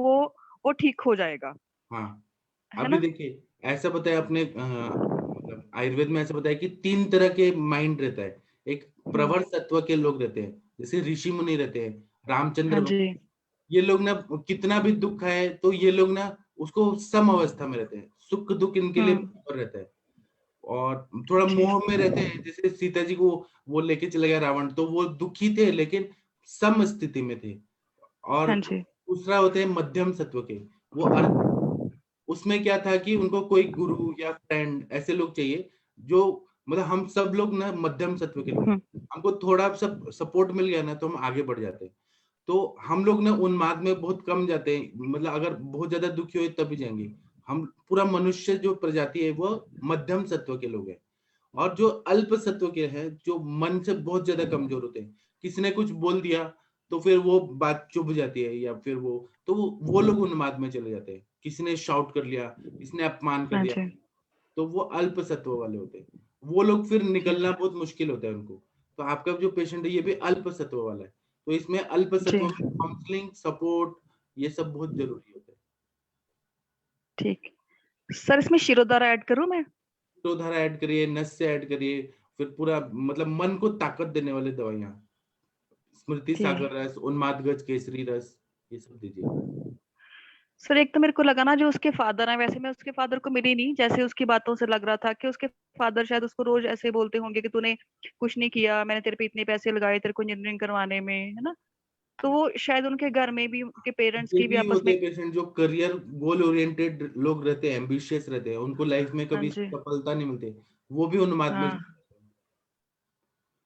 S4: वो ठीक हो जाएगा,
S2: हाँ।
S4: है
S2: अभी
S4: ना।
S2: देखिए, ऐसा बताया आपने, मतलब आयुर्वेद में ऐसा बताया कि 3 तरह के माइंड रहता है। एक
S4: हम्म।
S2: प्रवर तत्व के लोग रहते हैं, जैसे ऋषि मुनि रहते हैं,
S4: हाँ
S2: रामचंद्र।
S4: जी।
S2: ये लोग ना कितना भी दुख है तो ये लोग ना उसको सम अवस्था में रहते हैं, सुख दुख इनके लिए
S4: हम्म।
S2: बराबर रहता है। और थोड़ा
S4: जी।
S2: मोह में रहते हैं, जैसे सीता जी को वो लेके चले गया रावण, तो वो दुखी थे लेकिन सम स्थिति में थे। और
S4: हाँ जी।
S2: दूसरा होते हैं मध्यम सत्व के, वो अर्थ। उसमें क्या था कि उनको कोई गुरु या फ्रेंड ऐसे लोग चाहिए जो, मतलब हम सब लोग ना मध्यम सत्व के लोग हैं,
S4: हम्म।
S2: हमको थोड़ा सब सपोर्ट मिल गया ना तो हम आगे बढ़ जाते हैं। तो हम लोग ना उन्माद में बहुत कम जाते हैं, मतलब अगर बहुत ज्यादा दुखी हो तभी जाएंगे। हम पूरा मनुष्य जो प्रजाति है वो मध्यम सत्व के लोग हैं। और जो अल्प सत्व के हैं, जो मन से बहुत ज्यादा कमजोर होते हैं, किसी ने कुछ बोल दिया तो फिर वो बात चुभ जाती है, या फिर वो लोग उन्माद में चले जाते हैं। किसी ने शाउट कर लिया, किसी ने अपमान कर
S4: हाँ
S2: दिया,
S4: जी।
S2: तो वो अल्प सत्व वाले होते हैं। वो लोग फिर
S4: ठीक
S2: निकलना
S4: है।
S2: बहुत मुश्किल होता है उनको। तो आपका जो पेशेंट है ये भी अल्प सत्व वाला है, तो इसमें अल्प
S4: जी।
S2: सत्व में काउंसलिंग सपोर्ट ये सब बहुत जरूरी होता है।
S4: ठीक। सर इसमें शिरोधारा ऐड करूं मैं?
S2: शिरोधारा ऐड करिए, नस्य ऐड करिए, फिर पूरा मतलब मन को ताकत देने वाली दवाइयाँ, स्मृति
S4: ठीक है।
S2: सागर रस, उन्मादगज केसरी रस, ये सब दीजिए।
S4: सर एक तो मेरे को लगा ना जो उसके फादर हैं, वैसे मैं उसके फादर को मिली नहीं, जैसे उसकी बातों से लग रहा था कि उसके फादर शायद उसको रोज ऐसे बोलते होंगे कि तूने कुछ नहीं किया, मैंने तेरे पे इतने पैसे लगाए तेरे को इंजीनियरिंग करवाने में, है ना। तो वो शायद उनके घर में भी, उनके पेरेंट्स
S2: ये
S4: की भी
S2: भी
S4: आपस
S2: होते
S4: में।
S2: हैं पेशेंट जो करियर गोल ओरिएंटेड लोग रहते हैं, एम्बिशियस रहते हैं, उनको लाइफ में
S4: हाँ
S2: कभी
S4: जी।
S2: सफलता नहीं मिलती, वो भी उन्माद में।
S4: हाँ।
S2: अब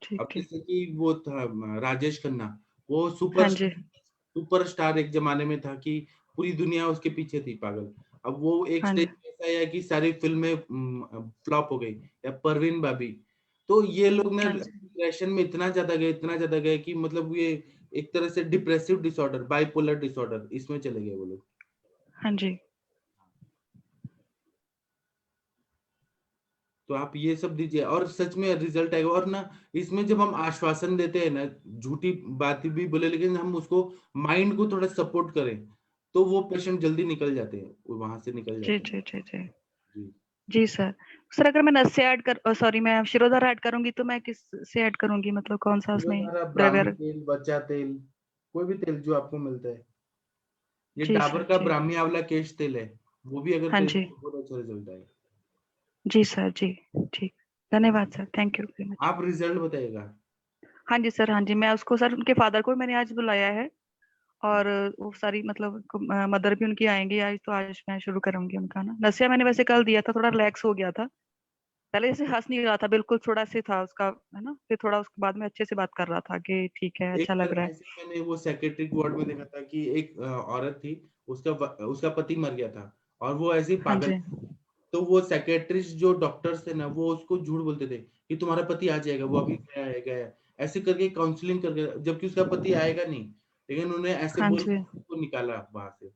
S4: ठीक है।
S2: जैसे कि वो था राजेश खन्ना, वो
S4: हाँ जी।
S2: सुपरस्टार एक जमाने में था कि पूरी दुनिया उसके पीछे थी पागल। अब वो एक
S4: हाँ
S2: स्टेज
S4: जी।
S2: पे ऐसा आया कि सारी फिल्में फ्लॉप हो गई। या परवीन बाबी, तो ये लोग ना
S4: हाँ जी।
S2: डिप्रेशन में इतना ज्यादा गए कि मतलब ये एक तरह से डिप्रेसिव डिसऑर्डर, बाइपोलर डिसऑर्डर, इसमें चले गए वो लोग।
S4: हाँ जी।
S2: तो आप ये सब दीजिए और सच में रिजल्ट आएगा। और ना इसमें जब हम आश्वासन देते हैं ना, झूठी बात भी बोले लेकिन हम उसको माइंड को थोड़ा सपोर्ट करें, तो वो पेशेंट जल्दी निकल जाते हैं, वहां से निकल
S4: जी
S2: जाते हैं।
S4: जी जी जी।
S2: जी।
S4: जी सर। सर अगर मैं नस से ऐड कर, सॉरी, मैं शिरोधारा ऐड करूंगी तो मैं किस से ऐड करूंगी, मतलब कौन सा उसमें
S2: शिरोधारा, ब्राह्मी
S4: द्रव्य?
S2: तेल, बच्चा तेल, कोई भी तेल जो आपको मिलता है। ये
S4: जी
S2: डाबर
S4: सर
S2: का
S4: जी।
S2: ब्राह्मी आंवला केश तेल है, वो भी अगर
S4: हाँ
S2: तेल
S4: जी।
S2: तो बहुत अच्छा रिजल्ट आएगा।
S4: जी सर जी। ठीक। धन्यवाद sir, thank you very much.
S2: आप रिजल्ट बताइएगा।
S4: हाँ जी सर, हाँ जी, मैं उसको सर उनके फादर को मैंने आज बुलाया है। और वो सारी मतलब मदर भी उनकी आएंगी आज, तो आज मैं शुरू करूंगी उनका ना। नसिया मैंने वैसे कल दिया था, थोड़ा रिलैक्स हो गया था। पहले जैसे हंस नहीं रहा था, बिल्कुल थोड़ा से था उसका, है ना, फिर थोड़ा उसके बाद में अच्छे से बात कर रहा था कि ठीक है,
S2: एक
S4: अच्छा लग
S2: बार
S4: रहा है।
S2: ऐसे ही मैंने वो साइकेट्रिक वार्ड में देखा था कि एक औरत थी, उसका पति मर गया था और वो ऐसे ही
S4: हाँ
S2: पागल
S4: जी।
S2: थी। तो वो साइकेट्रिस्ट जो डॉक्टर्स थे ना, वो उसको झूठ बोलते थे कि तुम्हारा पति आ जाएगा, वो अभी गया है, ऐसे करके काउंसलिंग करके, जबकि उसका पति आएगा नहीं, लेकिन उन्हें ऐसे
S4: हाँ
S2: बोल
S4: जी।
S2: के उसको निकाला वहां से।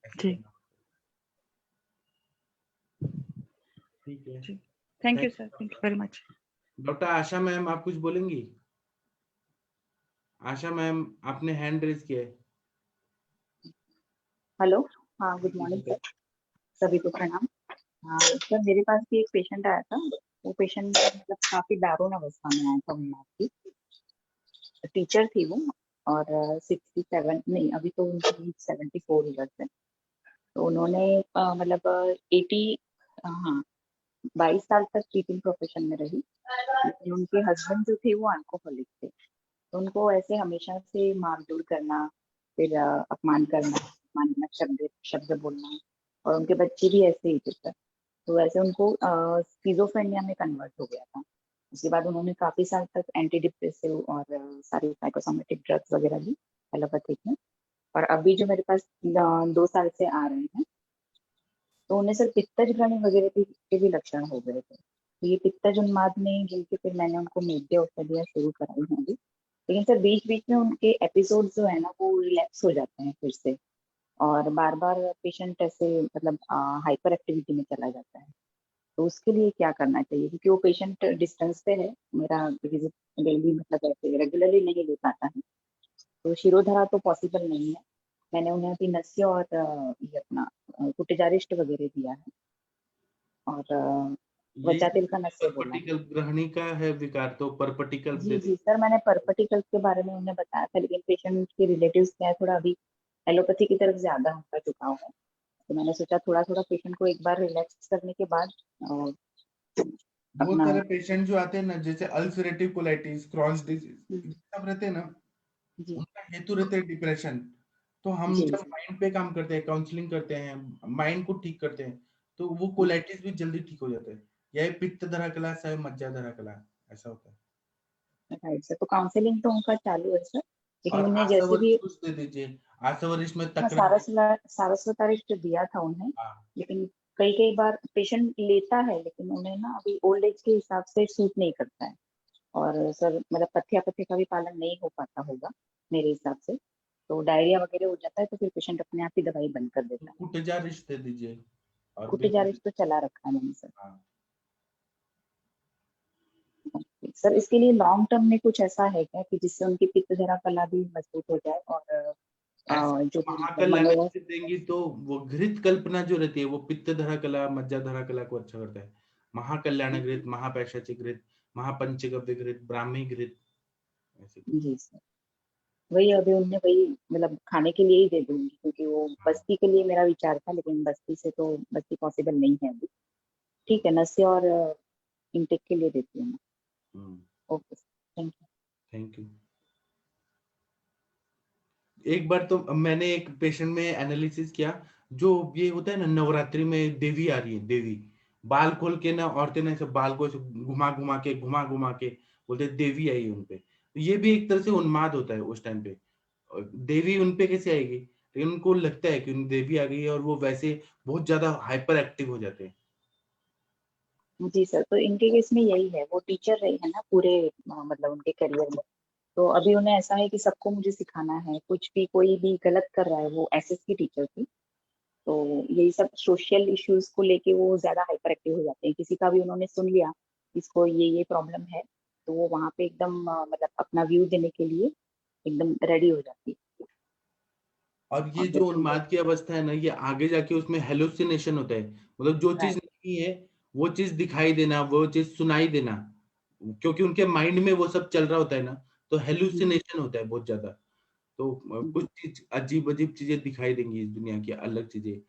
S2: ऐसे
S4: जी।
S2: करना। ठीक है।
S4: जी। Thank you
S2: thank
S4: sir,
S2: you
S4: thank you
S2: doctor.
S4: Very much.
S2: Doctor Asha ma'am, आप कुछ बोलेंगी? आशा मैम, आपने हैंड रेज किया है।
S5: हेलो। हाँ, गुड
S2: जी
S5: मॉर्निंग सर,
S2: बताइए।
S5: सभी को प्रणाम। हाँ सर, मेरे पास भी एक पेशेंट आया था। वो पेशेंट मतलब काफी दारुण अवस्था में आया था। उन्माद की टीचर थी वो, और 67 नहीं, अभी तो उनकी 74 ईयर्स है। तो उन्होंने मतलब 80, हाँ, 22 साल तक टीचिंग प्रोफेशन में रही। लेकिन उनके हस्बैंड जो थे वो अल्कोहलिक थे। तो उनको ऐसे हमेशा से मारधूर करना, फिर अपमान करना, अपमानजनक शब्द शब्द बोलना, और उनके बच्चे भी ऐसे ही थे सर। तो वैसे उनको स्किज़ोफ्रेनिया में कन्वर्ट हो गया था। उसके बाद उन्होंने काफी साल तक एंटी डिप्रेसिव और सारी साइकोसोमेटिक ड्रग्स वगैरह ली एलोपैथिक में। और अभी जो मेरे पास 2 साल से आ रहे हैं, तो उन्हें सर पित्तज ग्रहणी वगैरह के भी लक्षण हो गए थे। तो ये पित्तज उन्माद में, जिनके फिर मैंने उनको मेद्य औषधियाँ शुरू कराई हैं अभी। लेकिन सर बीच बीच में उनके एपिसोड जो है ना, वो रिलैप्स हो जाते हैं फिर से, और बार बार पेशेंट ऐसे मतलब हाइपर एक्टिविटी में चला जाता है। तो उसके लिए क्या करना चाहिए, क्योंकि वो पेशेंट डिस्टेंस पे है, मेरा विजिट डेली मतलब ऐसे रेगुलरली नहीं ले पाता है। तो शिरोधारा तो पॉसिबल नहीं है। मैंने उन्हें अभी नस्य और ये अपना कुटिजारिष्ट वगैरह दिया है, और
S2: ये
S5: वचा तिल का नस्य बोला है।
S2: परपटिकल ग्रहणी का है विकार, तो परपटिकल
S5: जी
S2: दे
S5: जी सर, मैंने परपटिकल के बारे में उन्हें बताया था, लेकिन पेशेंट के रिलेटिव्स क्या है, थोड़ा अभी एलोपैथी की तरफ ज्यादा उनका झुकाव है। तो मैंने सोचा थोड़ा थोड़ा पेशेंट को एक बार रिलैक्स करने के बाद
S2: बहुत
S5: अपना।
S2: सारे पेशेंट जो आते हैं ना, जैसे अल्सरेटिव कोलाइटिस, क्रॉन्स डिजीज, सब रहते हैं ना,
S5: जी
S2: उनका हेतु रहते हैं डिप्रेशन। तो हम
S5: जी
S2: जब
S5: जी
S2: माइंड पे काम करते हैं, काउंसलिंग करते हैं, माइंड को ठीक करते हैं, तो वो कोलाइटिस भी जल्दी ठीक हो जाता है। यह पित्त धरा कला, चाहे मज्जा धरा कला, ऐसा होता है।
S5: Right sir. तो काउंसलिंग तो उनका चालू है सर, लेकिन
S2: और
S5: उन्हें जैसे
S2: आशावरी
S5: भी।
S2: कुछ दे दीजिए, आशावरिश में
S5: हाँ,
S2: तकरा।
S5: सारस्वतारिष्ट दिया था उन्हें।
S2: हाँ,
S5: लेकिन कई कई बार पेशेंट लेता है, लेकिन उन्हें ना अभी ओल्ड एज के हिसाब से सूट नहीं करता है। और सर मतलब पथ्य पथ्य का भी पालन नहीं हो पाता होगा मेरे हिसाब से। तो डायरिया वगैरह हो जाता है, तो फिर पेशेंट अपने आप ही दवाई बंद कर
S2: तो
S5: देता है।
S2: कुटजा रिश दे दीजिए और
S5: कुटिजारिस तो चला रखा है मैंने सर।
S2: हाँ।
S5: सर इसके लिए लॉन्ग टर्म में कुछ ऐसा है क्या कि जिससे उनकी पित्त जरा कला भी मजबूत हो जाए, और
S2: ऐसे
S5: जो भी मतलब
S2: महाकल्याण
S5: मनोरथ।
S2: देंगी तो वो घृत कल्पना जो रहती है, वो पित्त धरा कला, मज्जा धरा कला को अच्छा करता है। महाकल्याण घृत, महापैशाची घृत, महापंचगव्य घृत, ब्राह्मी घृत, ऐसे कुछ।
S5: जी सर, वही अभी उन्हें वही मतलब खाने के लिए ही दे दूंगी, क्योंकि वो
S2: हाँ।
S5: बस्ती के लिए मेरा विचार था, लेकिन बस्ती से तो बस्ती पॉसिबल नहीं है अभी। ठीक है, नस्य और इनटेक के लिए देती हूँ मैं। Okay, thank you.
S2: Thank you. एक बार तो मैंने एक पेशेंट में एनालिसिस किया, जो ये होता है ना, नवरात्रि में देवी आ रही है, देवी बाल खोल के ना, औरतें ना ऐसे बाल को ऐसे घुमा घुमा के बोलते हैं देवी आई है उनपे। तो ये भी एक तरह से उन्माद होता है उस टाइम पे। देवी उनपे कैसे आएगी, लेकिन उनको लगता है कि उन देवी आ गई है, और वो वैसे बहुत ज्यादा हाइपर एक्टिव हो जाते हैं।
S5: जी सर, तो इनके केस में यही है, वो टीचर रही है ना पूरे मतलब उनके करियर में। तो अभी उन्हें ऐसा है कि सबको मुझे सिखाना है, कुछ भी कोई भी गलत कर रहा है। वो एसएस की टीचर थी। तो यही सब सोशल इश्यूज को लेके वो ज्यादा हाइपर एक्टिव हो जाते हैं। किसी का भी उन्होंने सुन लिया, इसको ये प्रॉब्लम है, तो वो वहां पे एकदम मतलब अपना व्यू देने के लिए एकदम रेडी हो जाती है।
S2: और ये
S5: और
S2: जो
S5: फिर
S2: उन्माद की अवस्था है ना, ये आगे जाके उसमें हेलुसिनेशन होता है, मतलब जो चीज
S5: राइट।
S2: नहीं है वो चीज दिखाई देना, वो चीज सुनाई देना, क्योंकि उनके माइंड में वो सब चल रहा होता है ना, तो हेलुसिनेशन होता है बहुत ज्यादा। तो कुछ चीज अजीब अजीब चीजें दिखाई देंगी इस दुनिया की, अलग चीजें,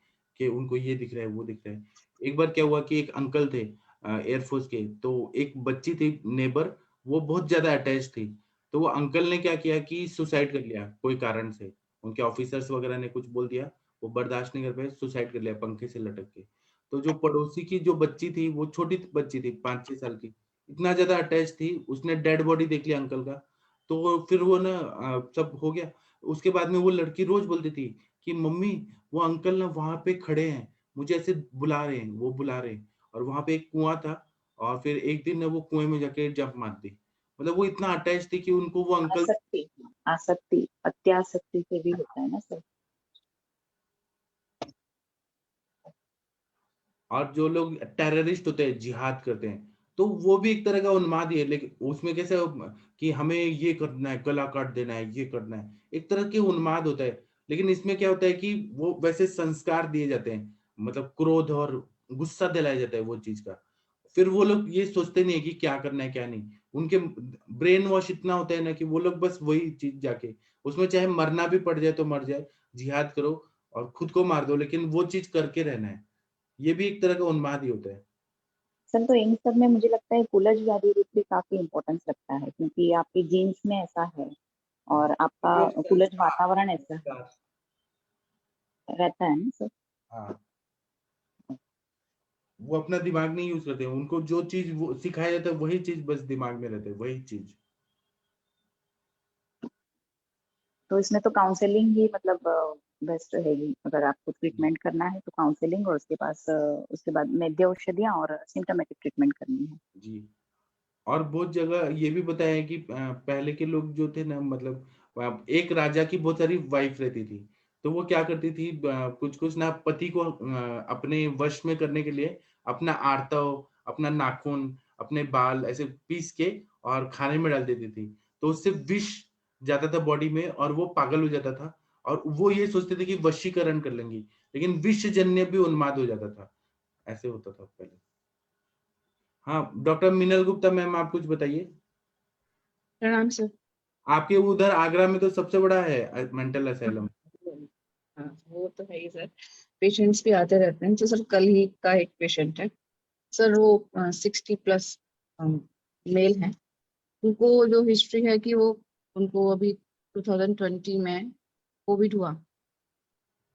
S2: कि उनको ये दिख रहा है, वो दिख रहा है। एक बार क्या हुआ कि एक अंकल थे एयरफोर्स के, तो एक बच्ची थी नेबर, वो बहुत ज्यादा अटैच थी। तो वो अंकल ने क्या किया कि सुसाइड कर लिया कोई कारण से, उनके ऑफिसर्स वगैरह ने कुछ बोल दिया, वो बर्दाश्त नहीं कर पाए, सुसाइड कर लिया पंखे से लटक के। तो जो पड़ोसी की जो बच्ची थी, वो छोटी बच्ची थी 5-6 साल की, इतना ज्यादा अटैच थी, उसने डेड बॉडी देख लिया अंकल का, तो फिर वो ना सब हो गया। उसके बाद में वो लड़की रोज बोलती थी कि मम्मी वो अंकल ना वहां पे खड़े हैं, मुझे ऐसे बुला रहे हैं, वो बुला रहे हैं, और वहां पे एक कुआं था, और फिर एक दिन ना वो कुएं में जाके जंप मार दी। मतलब वो इतना अटैच थी कि उनको वो अंकल
S5: आसक्ति, आसक्ति, अत्यासक्ति से भी होता है ना सर।
S2: और जो लोग टेररिस्ट होते हैं, जिहाद करते हैं, तो वो भी एक तरह का उन्माद ही है, लेकिन उसमें कैसे कि हमें ये करना है, गला काट देना है, ये करना है, एक तरह के उन्माद होता है। लेकिन इसमें क्या होता है कि वो वैसे संस्कार दिए जाते हैं, मतलब क्रोध और गुस्सा दिलाया जाता है वो चीज का। फिर वो लोग ये सोचते नहीं है कि क्या करना है क्या नहीं, उनके ब्रेन वॉश इतना होता है ना कि वो लोग बस वही चीज जाके, उसमें चाहे मरना भी पड़ जाए तो मर जाए, जिहाद करो और खुद को मार दो, लेकिन वो चीज करके रहना है। ये भी एक तरह का उन्माद ही होता है।
S5: सर तो इन सब में मुझे लगता है कूलज व्याधि रूप भी काफी इम्पोर्टेंस रखता है, क्योंकि आपके जीन्स में ऐसा है और आपका
S2: वो
S5: कूलज
S2: संस्कार
S5: वातावरण ऐसा
S2: संस्कार
S5: रहता है ना सर।
S2: हाँ, वो अपना दिमाग नहीं यूज करते, उनको जो चीज वो सिखाया जाता है वही चीज बस दिमाग में रहते है, वही चीज।
S5: तो इसमें तो काउंसलिंग ही मतलब बेस्ट रहेगी, अगर आपको ट्रीटमेंट करना है तो काउंसलिंग, और उसके बाद वैद्य औषधियाँ और सिम्टोमेटिक ट्रीटमेंट करनी है।
S2: जी। और बहुत जगह ये भी बताया है कि पहले के लोग जो थे ना, मतलब एक राजा की बहुत सारी वाइफ रहती थी, तो वो क्या करती थी, कुछ कुछ ना पति को अपने वश में करने के लिए अपना आर्तव, अपना नाखून, अपने बाल ऐसे पीस के और खाने में डाल देती थी, तो उससे विष जाता था बॉडी में और वो पागल हो जाता था, और वो ये सोचते थे कि वशीकरण कर लेंगी, लेकिन विष जन्य भी उन्माद हो जाता था। ऐसे होता था पहले। हाँ, डॉक्टर मीनल गुप्ता मैम, आप कुछ बताइए।
S6: प्रणाम सर।
S2: आपके उधर आगरा में तो सबसे बड़ा है मेंटल असाइलम।
S6: हाँ वो तो है ही सर, पेशेंट्स भी आते रहते हैं। तो सर कल ही का एक पेशेंट है सर, वो 60+ मेल हैं। उनको जो हिस्ट्री है कि वो, उनको अभी 2020 में कोविड हुआ।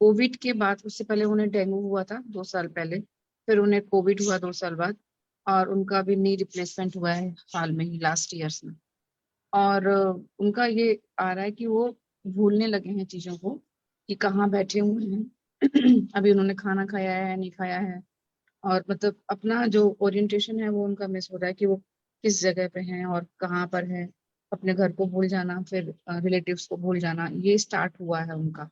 S6: कोविड के बाद, उससे पहले उन्हें डेंगू हुआ था 2 साल पहले, फिर उन्हें कोविड हुआ 2 साल बाद, और उनका अभी नी रिप्लेसमेंट हुआ है हाल में ही, लास्ट ईयर्स में। और उनका ये आ रहा है कि वो भूलने लगे हैं चीजों को, कि कहाँ बैठे हुए हैं अभी उन्होंने खाना खाया है नहीं खाया है, और मतलब अपना जो ओरिएंटेशन है वो उनका मिस हो रहा है, कि वो किस जगह पे हैं और कहाँ पर है। अपने घर को भूल जाना, फिर रिलेटिव्स को भूल जाना, ये स्टार्ट हुआ है उनका।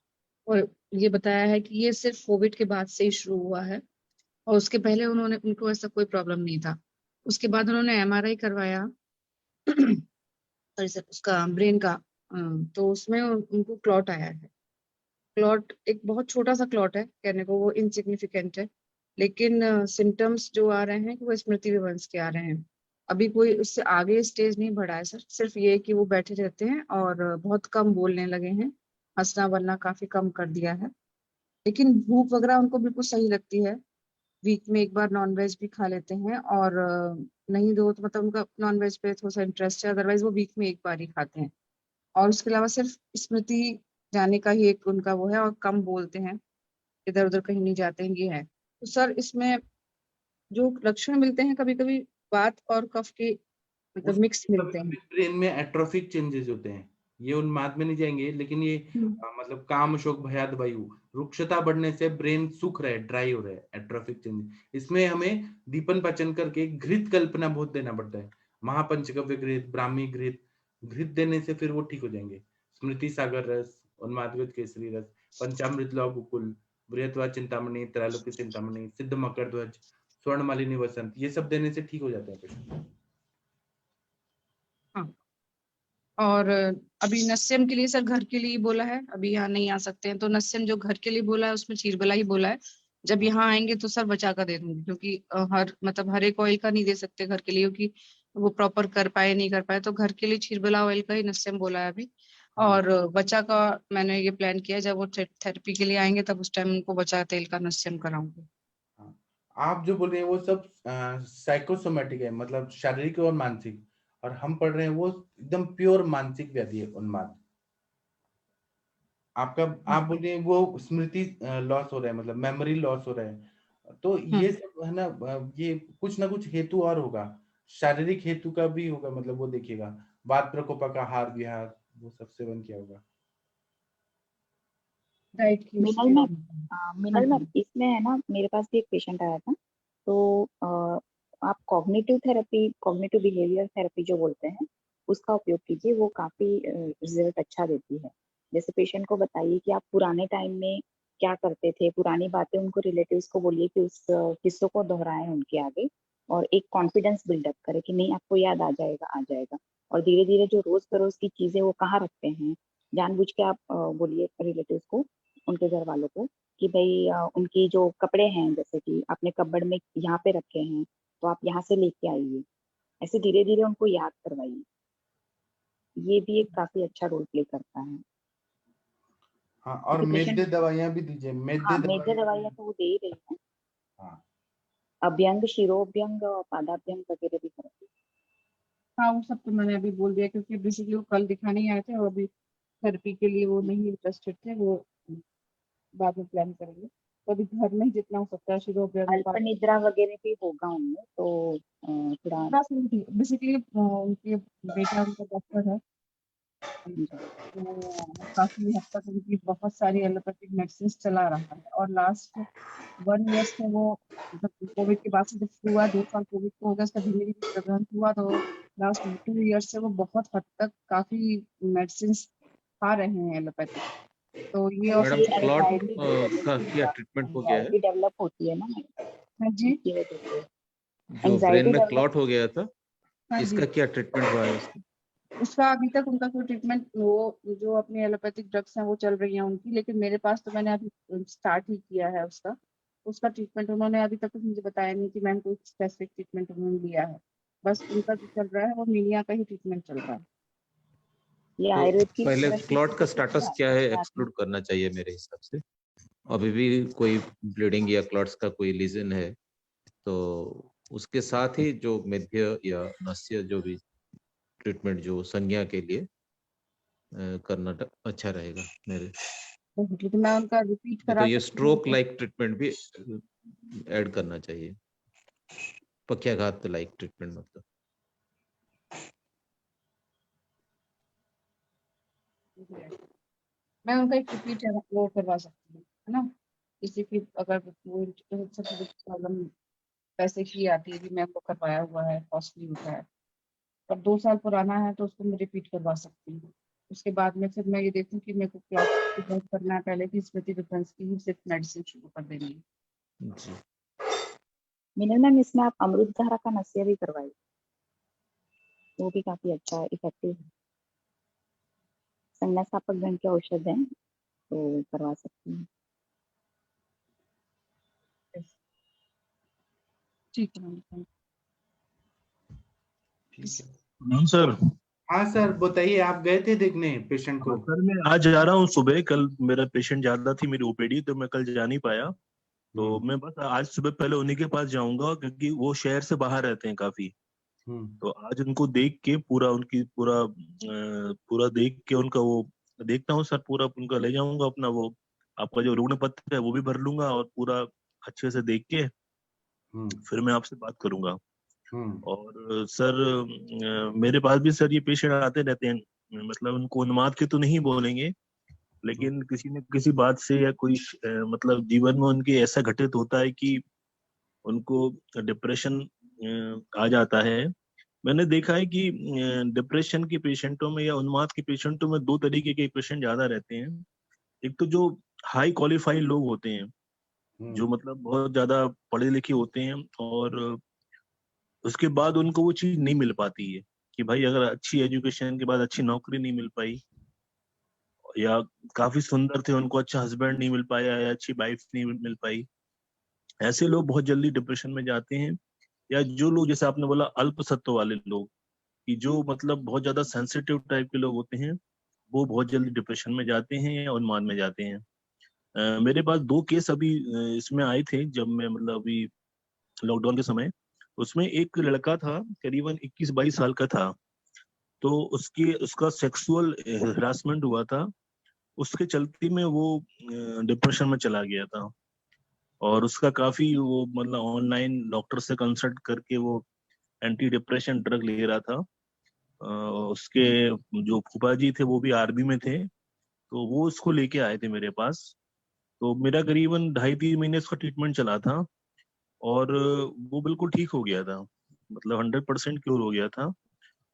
S6: और ये बताया है कि ये सिर्फ कोविड के बाद से ही शुरू हुआ है, और उसके पहले उनको ऐसा कोई प्रॉब्लम नहीं था। उसके बाद उन्होंने एमआरआई करवाया सॉरी सर, उसका ब्रेन का, तो उसमें उनको क्लॉट आया है। क्लॉट एक बहुत छोटा सा क्लॉट है, कहने को वो इनसिग्निफिकेंट है, लेकिन सिम्टम्स जो आ रहे हैं कि वो स्मृति विभ्रंश के आ रहे हैं। अभी कोई उससे आगे स्टेज नहीं बढ़ा है सर, सिर्फ ये कि वो बैठे रहते हैं और बहुत कम बोलने लगे हैं, हंसना वरना काफी कम कर दिया है। लेकिन भूख वगैरह उनको बिल्कुल सही लगती है, वीक में एक बार नॉनवेज भी खा लेते हैं, और नहीं दो तो मतलब उनका नॉनवेज पे थोड़ा सा इंटरेस्ट है, अदरवाइज वो वीक में एक बार ही खाते हैं। और उसके अलावा सिर्फ स्मृति जाने का ही एक उनका वो है, और कम बोलते हैं, इधर उधर कहीं नहीं जाते हैं, ये है। तो सर इसमें जो लक्षण मिलते हैं, कभी कभी बात और कफ के मतलब मिक्स
S2: उसमें
S6: मिलते
S2: कभी-कभी
S6: हैं।
S2: ब्रेन में एट्रोफिक चेंजेस होते हैं। ये उन्माद में नहीं जाएंगे, लेकिन ये मतलब काम, शोक, भयाद, वायु, रुक्षता बढ़ने से ब्रेन सूख रहा है, ड्राई हो रहा है, एट्रोफिक चेंजेस। इसमें हमें दीपन पाचन करके घृत कल्पना बहुत देना पड़ता है। महापंचगव्य घृत, ब्राह्मी घृत, घृत देने से फिर वो ठीक हो जाएंगे। स्मृति सागर रस, उन्मादवित केसरी रस, पंचामृत लौह गुकुल, बृहत्वा चिंतामणि, त्रैलोक्य चिंतामणि, सिद्ध मकर ध्वज, स्वर्ण मालिनी वसंत, ये सब देने से ठीक हो जाता है पेशेंट।
S6: हाँ, और अभी नस्यम के लिए सर घर के लिए बोला है, अभी यहाँ नहीं आ सकते हैं, तो नस्यम जो घर के लिए बोला है उसमें चीरबला ही बोला है। जब यहाँ आएंगे तो सर बचा कर दे दूंगी, क्योंकि हर एक ऑयल का नहीं दे सकते घर के लिए, क्योंकि वो प्रॉपर कर पाए नहीं कर पाए, तो घर के लिए चीरबला ऑयल का ही नस्यम बोला है अभी। और बचा का मैंने ये प्लान किया, जब वो थेरेपी के लिए आएंगे तब उस टाइम उनको बचा तेल का नस्यम कराऊंगी।
S2: हाँ, आप जो बोल रहे हैं वो सब साइकोसोमेटिक है, मतलब शारीरिक और मानसिक, और हम पढ़ रहे हैं वो एकदम प्योर मानसिक व्याधि है, उन्माद। आपका आप बोल रहे हैं वो स्मृति लॉस हो रहा है, मतलब मेमोरी लॉस हो रहा है, तो ये सब है ना, ये कुछ ना कुछ हेतु और होगा, शारीरिक हेतु का भी होगा, मतलब वो देखिएगा वात प्रकोप का हार विहार वो सब सेवन किया होगा।
S6: डाइट की
S5: मिनल
S6: उसकी
S5: मैम,
S6: हाँ
S5: मिनल मैम
S6: जी
S5: इसमें है ना, मेरे पास भी एक पेशेंट आया था। तो आप कॉग्निटिव बिहेवियर थेरेपी जो बोलते हैं उसका उपयोग कीजिए, वो काफी रिजल्ट अच्छा देती है। जैसे पेशेंट को बताइए कि आप पुराने टाइम में क्या करते थे, पुरानी बातें उनको रिलेटिव्स को बोलिए कि उस किस्सों को दोहराएं उनके आगे, और एक कॉन्फिडेंस बिल्डअप करें कि नहीं आपको याद आ जाएगा आ जाएगा। और धीरे धीरे जो रोज बरोज की चीजें वो कहाँ रखते हैं, जानबूझ के आप बोलिए रिलेटिव्स को, उनके घर वालों को, कि भाई उनकी जो कपड़े हैं जैसे कि आपने कपबोर्ड में यहाँ पे रखे हैं तो आप यहाँ से लेके आइए। ऐसे धीरे धीरे उनको याद करवाइए। ये भी एक काफी अच्छा रोल प्ले करता है।
S2: हाँ, और
S5: क्योंकि
S2: मेदे
S5: पेशेंट,
S2: दवाइयां भी दीजिए, मेदे
S5: हाँ मेजर
S2: दवाइयां
S5: दवाइयाँ
S2: भी।
S5: तो वो दे ही रही है।
S2: हाँ
S5: अभ्यंग, शिरोभ्यंग और पादाभ्यंग वगैरह भी करेंगे।
S6: हाँ वो सब तो मैंने अभी बोल दिया, क्योंकि बेसिकली वो कल दिखाने ही आए थे और अभी थेरेपी के लिए वो नहीं इंटरेस्टेड थे, वो बाद में प्लान करेंगे। तो अभी घर में ही जितना हो सकता है शिरोभ्यंग
S5: अल्प निद्रा वगैरह भी होगा उनमें, तो थोड़ा।
S6: बेसिकली उनके बेटा उनका डॉक्टर है, तो काफी हद तक उनकी बहुत सारी एलोपैथिक मेडिसिन चला रहा है। और लास्ट 1 ईयर से वो, मतलब कोविड के बाद से जब हुआ 2 साल कोविड को हो गया, उसका धीरे धीरे प्रबंधन हुआ, तो लास्ट 2 ईयर से वो बहुत हद तक काफी मेडिसिन खा रहे हैं एलोपैथिक। तो ये और
S5: ये
S6: सबसे बड़ी
S7: क्लॉट
S6: प्रॉब्लम
S5: एंजाइटी की
S6: है।
S5: वजह
S7: का
S5: से
S7: क्या
S5: होगा,
S7: ट्रीटमेंट हो गया है?
S5: एंजाइटी डेवलप होती है ना,
S6: हाँ जी,
S5: इसकी वजह से
S7: जो ब्रेन
S5: एंजाइटी
S7: में
S5: डेवलप।
S7: क्लॉट हो गया था,
S6: हाँ
S7: इसका
S6: जी,
S7: क्या ट्रीटमेंट हुआ है उसका?
S6: उसका अभी तक उनका कोई ट्रीटमेंट, वो जो अपनी एलोपैथिक ड्रग्स हैं वो चल रही हैं उनकी, लेकिन मेरे पास तो मैंने अभी स्टार्ट ही किया है उसका। उसका ट्रीटमेंट उन्होंने अभी तक कुछ मुझे बताया नहीं कि मैम कोई स्पेसिफिक ट्रीटमेंट उन्होंने लिया है। बस उनका जो चल रहा है वो मीनिया का ही ट्रीटमेंट चल रहा है।
S5: ये
S7: तो
S5: आयुर्वेद की
S7: पहले
S5: दृष्टि
S7: क्लॉट
S5: से
S7: का
S5: देखें
S7: स्टेटस
S5: तो
S7: क्या है
S5: अच्छी बात है।
S7: एक्सक्लूड करना चाहिए मेरे हिसाब से। अभी भी कोई ब्लीडिंग या क्लॉट्स का कोई लीजन है तो उसके साथ ही जो मेद्य या नस्य जो भी ट्रीटमेंट जो संज्ञा के लिए करना अच्छा रहेगा मेरे।
S6: तो मैं उनका रिपीट
S7: नहीं तो
S6: करा
S7: ये
S6: सकती हूँ
S7: स्ट्रोक लाइक ट्रीटमेंट भी ऐड करना चाहिए, पक्षाघात लाइक ट्रीटमेंट मतलब।
S6: मैं उनका एक रिपीट वो करवा सकती हूँ, है ना। किसी की अगर वो सबसे बड़ी प्रॉब्लम पैसे की आती है कि मैं वो करवाया हुआ है, कॉस्टली होता है, पर 2 साल पुराना है तो उसको मैं रिपीट करवा सकती हूँ। उसके बाद में फिर मैं ये देखूँ कि मेरे को क्लॉट की बात करना है पहले कि स्मृति डिफरेंस की ही सिर्फ मेडिसिन शुरू कर देनी है।
S7: जी
S5: मिनल मैम, इसमें आप अमृत धारा का नस्य भी करवाइए, वो भी काफी अच्छा इफेक्टिव है। संज्ञास्थापक गण के औषध है तो करवा सकती हैं।
S6: ठीक है मैम,
S2: ठीक है।
S8: प्रणाम सर।
S2: हाँ सर बताइए, आप गए थे देखने पेशेंट को?
S8: हाँ सर, मैं आज जा रहा हूँ सुबह। कल मेरा पेशेंट ज्यादा थी मेरी ओपीडी, तो मैं कल जा नहीं पाया। तो मैं बस आज सुबह पहले उन्हीं के पास जाऊंगा, क्योंकि वो शहर से बाहर रहते हैं काफी। तो आज उनको देख के पूरा उनकी पूरा देख के उनका वो देखता हूँ सर, पूरा उनका ले जाऊंगा अपना वो आपका जो रुग्ण पत्र है वो भी भर लूंगा, और पूरा अच्छे से देख के फिर मैं आपसे बात करूंगा। और सर मेरे पास भी सर ये पेशेंट आते रहते हैं, मतलब उनको उन्माद के तो नहीं बोलेंगे, लेकिन किसी न किसी बात से या कोई मतलब जीवन में उनके ऐसा घटित होता है कि उनको डिप्रेशन आ जाता है। मैंने देखा है कि डिप्रेशन के पेशेंटों में या उन्माद के पेशेंटों में दो तरीके के पेशेंट ज्यादा रहते हैं। एक तो जो हाई क्वालिफाइड लोग होते हैं, जो मतलब बहुत ज्यादा पढ़े लिखे होते हैं, और उसके बाद उनको वो चीज नहीं मिल पाती है कि भाई अगर अच्छी एजुकेशन के बाद अच्छी नौकरी नहीं मिल पाई, या काफी सुंदर थे उनको अच्छा हस्बैंड नहीं मिल पाया, या अच्छी वाइफ नहीं मिल पाई, ऐसे लोग बहुत जल्दी डिप्रेशन में जाते हैं। या जो लोग जैसे आपने बोला अल्प सत्व वाले लोग, कि जो मतलब बहुत ज्यादा सेंसिटिव टाइप के लोग होते हैं, वो बहुत जल्दी डिप्रेशन में जाते हैं या उन्माद में जाते हैं। मेरे पास 2 केस अभी इसमें आए थे जब मैं मतलब अभी लॉकडाउन के समय। उसमें एक लड़का था करीबन 21-22 साल का था। तो उसका सेक्सुअल हरासमेंट हुआ था, उसके चलते में वो डिप्रेशन में चला गया था। और उसका काफी वो मतलब ऑनलाइन डॉक्टर से कंसल्ट करके वो एंटी डिप्रेशन ड्रग ले रहा था। उसके जो फूफा जी थे वो भी आर्मी में थे, तो वो उसको लेके आए थे मेरे पास। तो मेरा करीबन 2.5-3 महीने उसका ट्रीटमेंट चला था और वो बिल्कुल ठीक हो गया था, मतलब 100% क्योर हो गया था।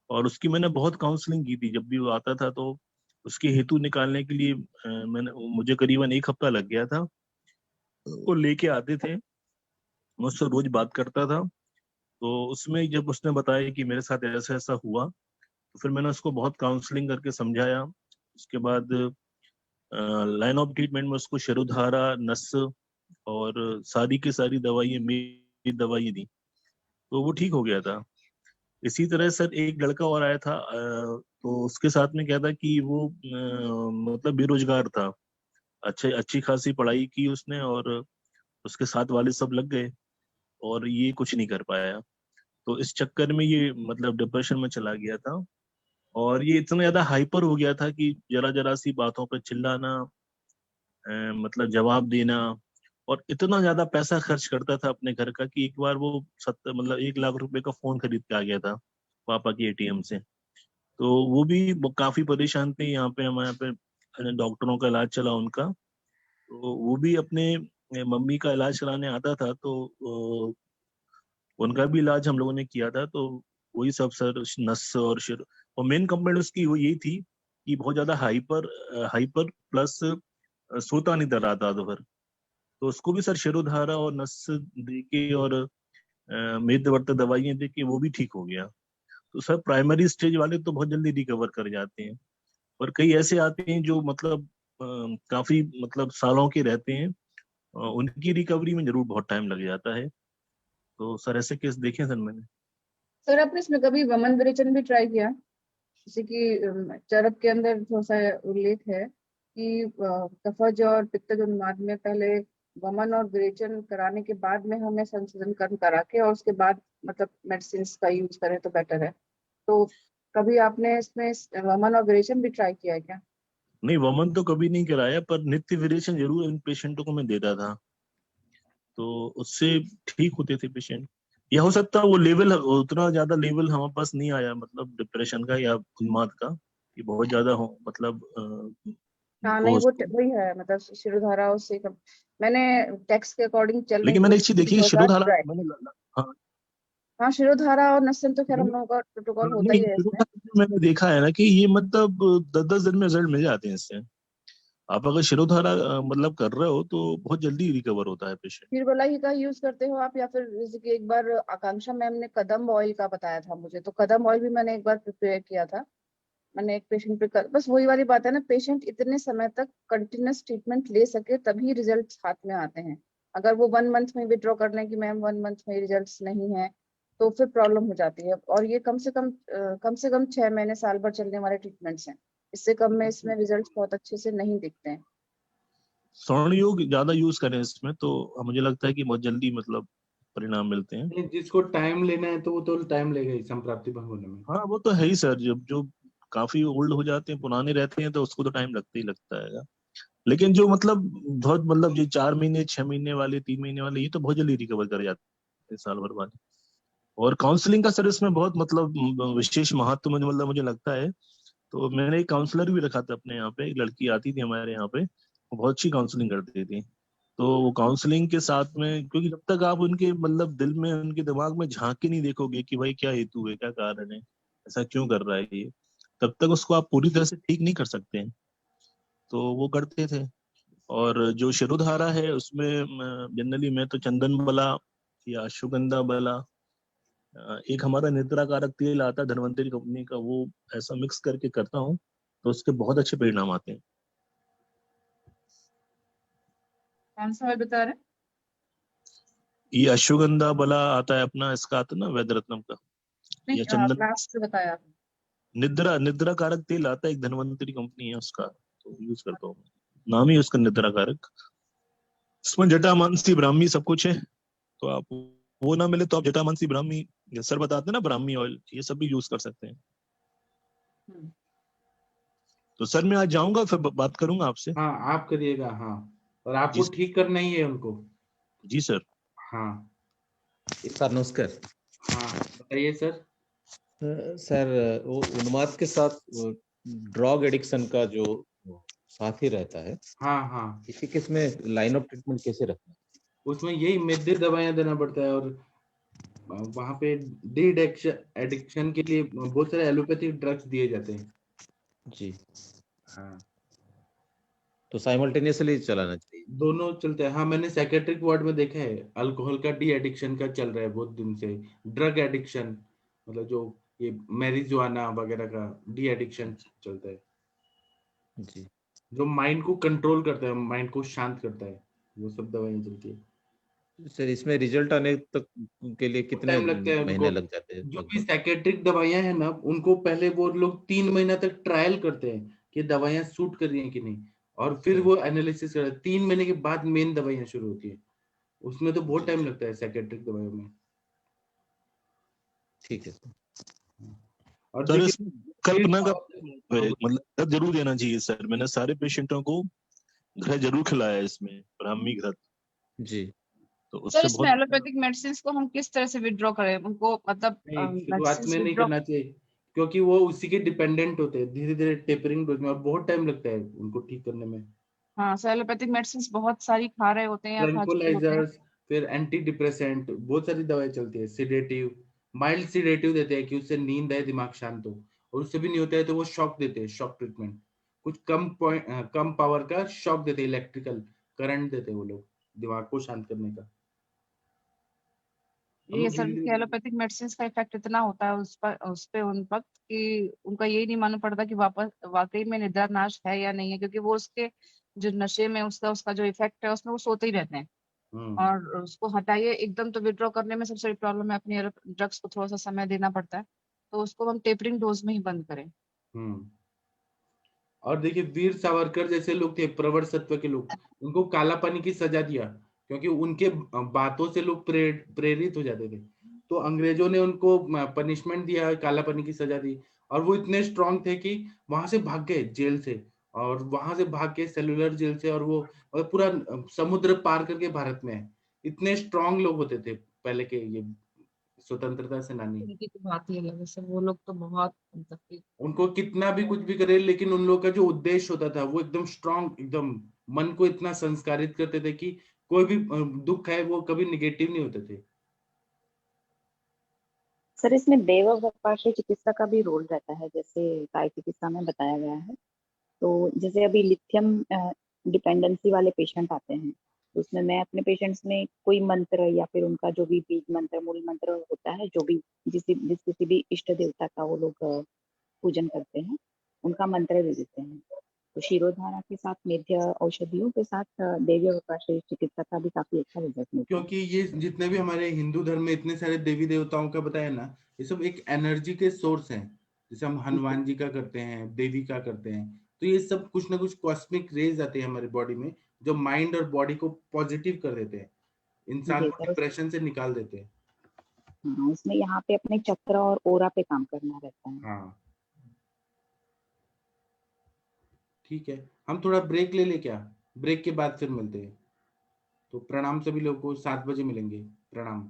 S8: और उसकी मैंने बहुत काउंसलिंग की थी, जब भी वो आता था तो उसके हेतु निकालने के लिए मुझे करीबन 1 हफ्ता लग गया था। वो लेके आते थे, मैं उससे रोज बात करता था। तो उसमें जब उसने बताया कि मेरे साथ ऐसा ऐसा हुआ, तो फिर मैंने उसको बहुत काउंसलिंग करके समझाया। उसके बाद लाइन ऑफ ट्रीटमेंट में उसको शरुधारा, नस और सारी की सारी दवाइयाँ, मेरी दवाई दी, तो वो ठीक हो गया था। इसी तरह सर एक लड़का और आया था, तो उसके साथ में क्या था कि वो मतलब बेरोजगार था। अच्छी खासी पढ़ाई की उसने और उसके साथ वाले सब लग गए और ये कुछ नहीं कर पाया। तो इस चक्कर में ये मतलब डिप्रेशन में चला गया था। और ये इतना ज्यादा हाइपर हो गया था कि जरा जरा सी बातों पर चिल्लाना, मतलब जवाब देना, और इतना ज्यादा पैसा खर्च करता था अपने घर का कि एक बार वो 1 लाख रुपए का फोन खरीद के आ गया था पापा के एटीएम से। तो वो भी काफी परेशान थे। यहाँ पे हमारे यहाँ पे डॉक्टरों का इलाज चला उनका, तो वो भी अपने मम्मी का इलाज कराने आता था, तो उनका भी इलाज हम लोगों ने किया था। तो वही सब सर, नस और शिर, और मेन कंप्लेंट उसकी वो यही थी कि बहुत ज्यादा हाइपर हाइपर प्लस सोता नहीं रहा था दोपहर। तो उसको भी सर शिरोधारा और नस देके और मेदवर्त दवाइयां देके वो भी ठीक हो गया। तो सर प्राइमरी स्टेज वाले तो बहुत जल्दी रिकवर कर जाते हैं, और कई ऐसे आते हैं जो मतलब काफी मतलब सालों के रहते हैं, उनकी रिकवरी में जरूर बहुत टाइम लग जाता है। तो सर ऐसे केस देखे हैं सर मैंने।
S6: सर आपने इसमें कभी वमन विरेचन भी ट्राई किया? जैसे कि चरक के अंदर थोड़ा सा उल्लेख है कि कफज और पित्तज उन्माद में पहले वमन और विरेचन कराने के बाद में हमें संशोधन कर्म करा के और उसके बाद मतलब मेडिसिन का यूज करें तो बेटर है। तो कभी आपने इसमें वमन और विरेचन भी ट्राई किया है क्या?
S8: नहीं, वमन तो कभी नहीं कराया, पर नित्य विरेचन जरूर इन पेशेंटों को मैं देता था, तो उससे ठीक होते थे पेशेंट। या हो सकता है वो लेवल, उतना ज्यादा लेवल हमारे पास नहीं आया, मतलब डिप्रेशन का या उन्माद का, कि बहुत ज्यादा हो मतलब
S6: हाँ
S8: वो
S6: नहीं, वो
S8: उसको।
S6: वही है मतलब शिरोधारा उससे कम। मैंने टेक्स्ट के अकॉर्डिंग चल रही
S8: लेकिन मैंने एक चीज
S6: कोशिश
S8: देखी, शिरोधारा
S6: ट्राई।
S8: मैंने हाँ,
S6: हाँ शिरोधारा और नसन तो खैर हम
S8: मैंने
S6: लोगों का प्रोटोकॉल होता
S8: नहीं,
S6: ही है इसमें।
S8: शिरोधारा में मैंने देखा है ना कि ये मतलब 10-10 दिन में रिजल्ट मिल जाते हैं इससे। आप अगर शिरोधारा मतलब कर रहे हो तो बहुत जल्दी रिकवर होता है पेशेंट।
S6: फिर बलाई का यूज करते हो आप, या फिर जैसे कि एक बार आकांक्षा मैम ने कदम ऑयल का बताया था मुझे, तो कदम ऑयल भी मैंने एक बार प्रिपेयर किया था। मैंने एक पेशेंट पे बस वही वाली बात है ना, पेशेंट इतने समय तक कंटिन्यूस ट्रीटमेंट ले सके तभी रिजल्ट्स हाथ में आते हैं। अगर वो 1 मंथ में विड्रॉ कर लें कि मैम 1 मंथ में रिजल्ट्स नहीं है, तो फिर प्रॉब्लम हो जाती है। और ये कम से कम 6 महीने साल भर चलने वाले ट्रीटमेंट्स हैं। इससे कम में इसमें रिजल्ट्स बहुत अच्छे से नहीं दिखते हैं।
S8: स्वर्ण योग ज्यादा यूज करें इसमें तो मुझे लगता है कि बहुत जल्दी मतलब परिणाम मिलते हैं।
S2: नहीं, जिसको टाइम लेना है तो वो तो टाइम लेगा ही संप्राप्ति भंग होने में।
S8: हाँ वो तो है ही सर, जब जो काफी ओल्ड हो जाते हैं, पुराने रहते हैं, तो उसको तो टाइम लगता ही लगता है। लेकिन जो मतलब बहुत मतलब जो 4 महीने 6 महीने वाले 3 महीने वाले, ये तो बहुत जल्दी रिकवर कर जाते हैं साल भर बाद। और काउंसलिंग का सर इसमें बहुत मतलब विशेष महत्व मतलब मुझे लगता है। तो मैंने एक काउंसलर भी रखा था अपने यहाँ पे, एक लड़की आती थी हमारे यहाँ पे, वो बहुत अच्छी काउंसलिंग करती थी। तो वो काउंसलिंग के साथ में, क्योंकि जब तक आप उनके मतलब दिल में, उनके दिमाग में झांक के नहीं देखोगे कि भाई क्या हेतु है, क्या कारण है, ऐसा क्यों कर रहा है ये, तब तक उसको आप पूरी तरह से ठीक नहीं कर सकते हैं। तो वो करते थे। और जो शिरोधारा है उसमें जनरली मैं तो चंदन बला या अश्वगंधा बला, एक हमारा निद्राकारक तेल आता है धन्वंतरी कंपनी का, वो ऐसा मिक्स करके करता हूँ, तो उसके बहुत अच्छे परिणाम आते हैं।
S6: कौन सा ऑयल बता रहे हैं?
S8: ये अश्वगंधा बला आता है अपना, इसका आता है ना वैद्य रत्नम का, या
S6: नहीं,
S8: चंदन,
S6: लास्ट बताया आपने।
S8: निद्रा कारक तेल आता है, एक धन्वंतरी कंपनी है उसका, तो यूज करता हूँ। नाम ही उसका निद्रा कारक। इसमें जटामांसी ब्राह्मी सब कुछ है, तो आप वो ना मिले तो आप जटामांसी ब्राह्मी, सर बताते हैं ना ब्राह्मी ऑयल, ये सब भी यूज कर सकते हैं।
S6: हम्म।
S8: तो सर मैं आज जाऊंगा, फिर बात करूंगा आपसे।
S2: हाँ आप करिएगा, हाँ। और आपको
S8: जी
S2: ठीक करना ही है उनको।
S8: जी सर।
S2: हाँ
S7: सर नमस्कार।
S2: हाँ बताइए सर।
S7: सर वो उन्माद के साथ ड्रग एडिक्शन का जो साथी रहता है,
S2: हाँ हाँ
S7: इसी केस में लाइन ऑफ ट्रीटमेंट कैसे रखना है?
S2: उसमें यही मेदे दवाइयाँ देना पड़ता है, और वहाँ पे डी एडिक्शन के लिए बहुत सारे एलोपैथिक ड्रग्स दिए जाते हैं।
S7: जी,
S2: हाँ
S7: तो साइमल्टेनियसली चलाना चाहिए।
S2: दोनों चलते हैं। हाँ मैंने साइकेट्रिक वार्ड में देखा है, अल्कोहल का डी एडिक्शन का चल रहा है बहुत दिन से। ड्रग एडिक्शन मतलब जो ये मैरिजुआना वगैरह का डी एडिक्शन चलता है,
S7: जी
S2: जो माइंड को कंट्रोल करता है, माइंड को शांत करता है, वो सब दवाइयाँ चलती है।
S7: सर, इसमें रिजल्ट आने तक के लिए कितने
S2: टाइम लगता है
S7: महीने
S2: उनको।
S7: लग जाते हैं
S2: जो भी
S7: लगभग?
S2: साइकेट्रिक दवाइयाँ हैं ना, उनको पहले वो लोग 3 महीना तक ट्रायल करते हैं कि दवाइयाँ सूट कर रही हैं कि नहीं, और फिर वो एनालिसिस करते हैं। 3 महीने के बाद मेन दवाइयाँ शुरू होती है। उसमें तो बहुत टाइम लगता है साइकेट्रिक दवाइयों में।
S7: ठीक है सर।
S2: और
S8: सर
S2: देखिए
S8: इसमें कल्पना का
S2: हाँ,
S8: मतलब घर जरूर देना चाहिए सर। मैंने सारे पेशेंटों को घर जरूर खिलाया है इसमें, ब्राह्मी घृत।
S7: जी
S8: तो
S6: सर
S8: उससे
S6: इसमें
S8: बहुत
S6: एलोपैथिक मेडिसिन को हम किस तरह से विड्रॉ करें, उनको मतलब
S2: नहीं शुरुआत
S6: मेडिसिन
S2: में नहीं
S6: विड्रॉ?
S2: करना चाहिए, क्योंकि वो उसी के डिपेंडेंट होते हैं। धीरे धीरे टेपरिंग डोज में, और बहुत टाइम लगता है उनको ठीक करने में।
S6: हाँ सर, एलोपैथिक मेडिसिन बहुत सारी खा रहे होते हैं या खा चुके होते हैं।
S2: ट्रैंक्विलाइजर्स, फिर एंटी डिप्रेसेंट, बहुत सारी दवाएं चलती है। सिडेटिव, माइल्ड सिडेटिव देते हैं कि उससे नींद आए, दिमाग शांत हो। और उससे भी नहीं होता है तो वो शॉक देते हैं, शॉक ट्रीटमेंट। कुछ कम पावर का शॉक देते हैं, इलेक्ट्रिकल करंट देते हैं वो लोग, दिमाग को शांत करने का। हम
S6: ये
S2: लोग
S6: सर
S2: हिंदी
S6: एलोपैथिक मेडिसिन का इफेक्ट इतना होता है उस पे उन वक्त कि उनका यही नहीं मालूम पड़ता कि वापस वाकई में निद्रा नाश है या नहीं है, क्योंकि वो उसके जो नशे में उसका उसका जो इफेक्ट है उसमें वो सोते ही रहते हैं।
S2: हम्म
S6: और उसको हटाइए एकदम, तो विड्रॉ करने में सबसे बड़ी प्रॉब्लम है अपनी ड्रग्स को थोड़ा सा समय देना पड़ता है। तो उसको हम टेपरिंग डोज में ही बंद करें।
S2: हम्म और देखिए वीर सावरकर जैसे लोग थे, प्रवर सत्व के लोग, उनको काला पानी की सजा दिया, क्योंकि उनके बातों से लोग प्रेरित हो जाते थे। तो अंग्रेजों ने उनको पनिशमेंट दिया, काला पानी की सजा दी। और वो इतने स्ट्रांग थे कि वहां से भाग गए जेल से, और वहां से भाग के सेलुलर जेल से, और वो पूरा समुद्र पार करके भारत में है। इतने स्ट्रांग लोग होते थे पहले के ये स्वतंत्रता सेनानी।
S6: उनकी तो बात ही अलग है सर, वो लोग तो बहुत मतलब कि
S2: उनको कितना भी कुछ भी करे, लेकिन उन लोगों का जो उद्देश्य होता था वो एकदम स्ट्रांग, एकदम मन को इतना संस्कारित करते थे कि कोई भी दुख है वो कभी निगेटिव नहीं होते थे।
S5: सर इसमें देव वपार्श्व चिकित्सा का भी रोल रहता है, जैसे काय चिकित्सा में बताया गया है। तो जैसे अभी लिथियम डिपेंडेंसी वाले पेशेंट आते हैं, तो उसमें मैं अपने पेशेंट्स में कोई मंत्र या फिर उनका जो भी बीज मंत्र, मूल मंत्र होता है, जो भी जिस किसी भी इष्ट देवता का वो लोग पूजन करते हैं, उनका मंत्र दे देते हैं। तो शिरोधारा के साथ मेध्य औषधियों के साथ देवी अवकाश चिकित्सा का भी काफी अच्छा रिजल्ट मिलता है।
S2: क्योंकि ये जितने भी हमारे हिंदू धर्म में इतने सारे देवी देवताओं का बताया ना, ये सब एक एनर्जी के सोर्स हैं। जैसे हम हनुमान जी का करते हैं, देवी का करते हैं, तो ये सब कुछ ना कुछ कॉस्मिक रेज आते हैं हमारी बॉडी में, जो माइंड और बॉडी को पॉजिटिव कर देते हैं, इंसान
S5: जी
S2: को
S5: सर,
S2: डिप्रेशन से निकाल देते हैं।
S5: हाँ उसमें यहाँ पे अपने चक्र और ओरा पे काम करना रहता है।
S2: हाँ ठीक है, हम थोड़ा ब्रेक ले ले क्या? ब्रेक के बाद फिर मिलते हैं। तो प्रणाम सभी लोगों को, 7 बजे मिलेंगे। प्रणाम।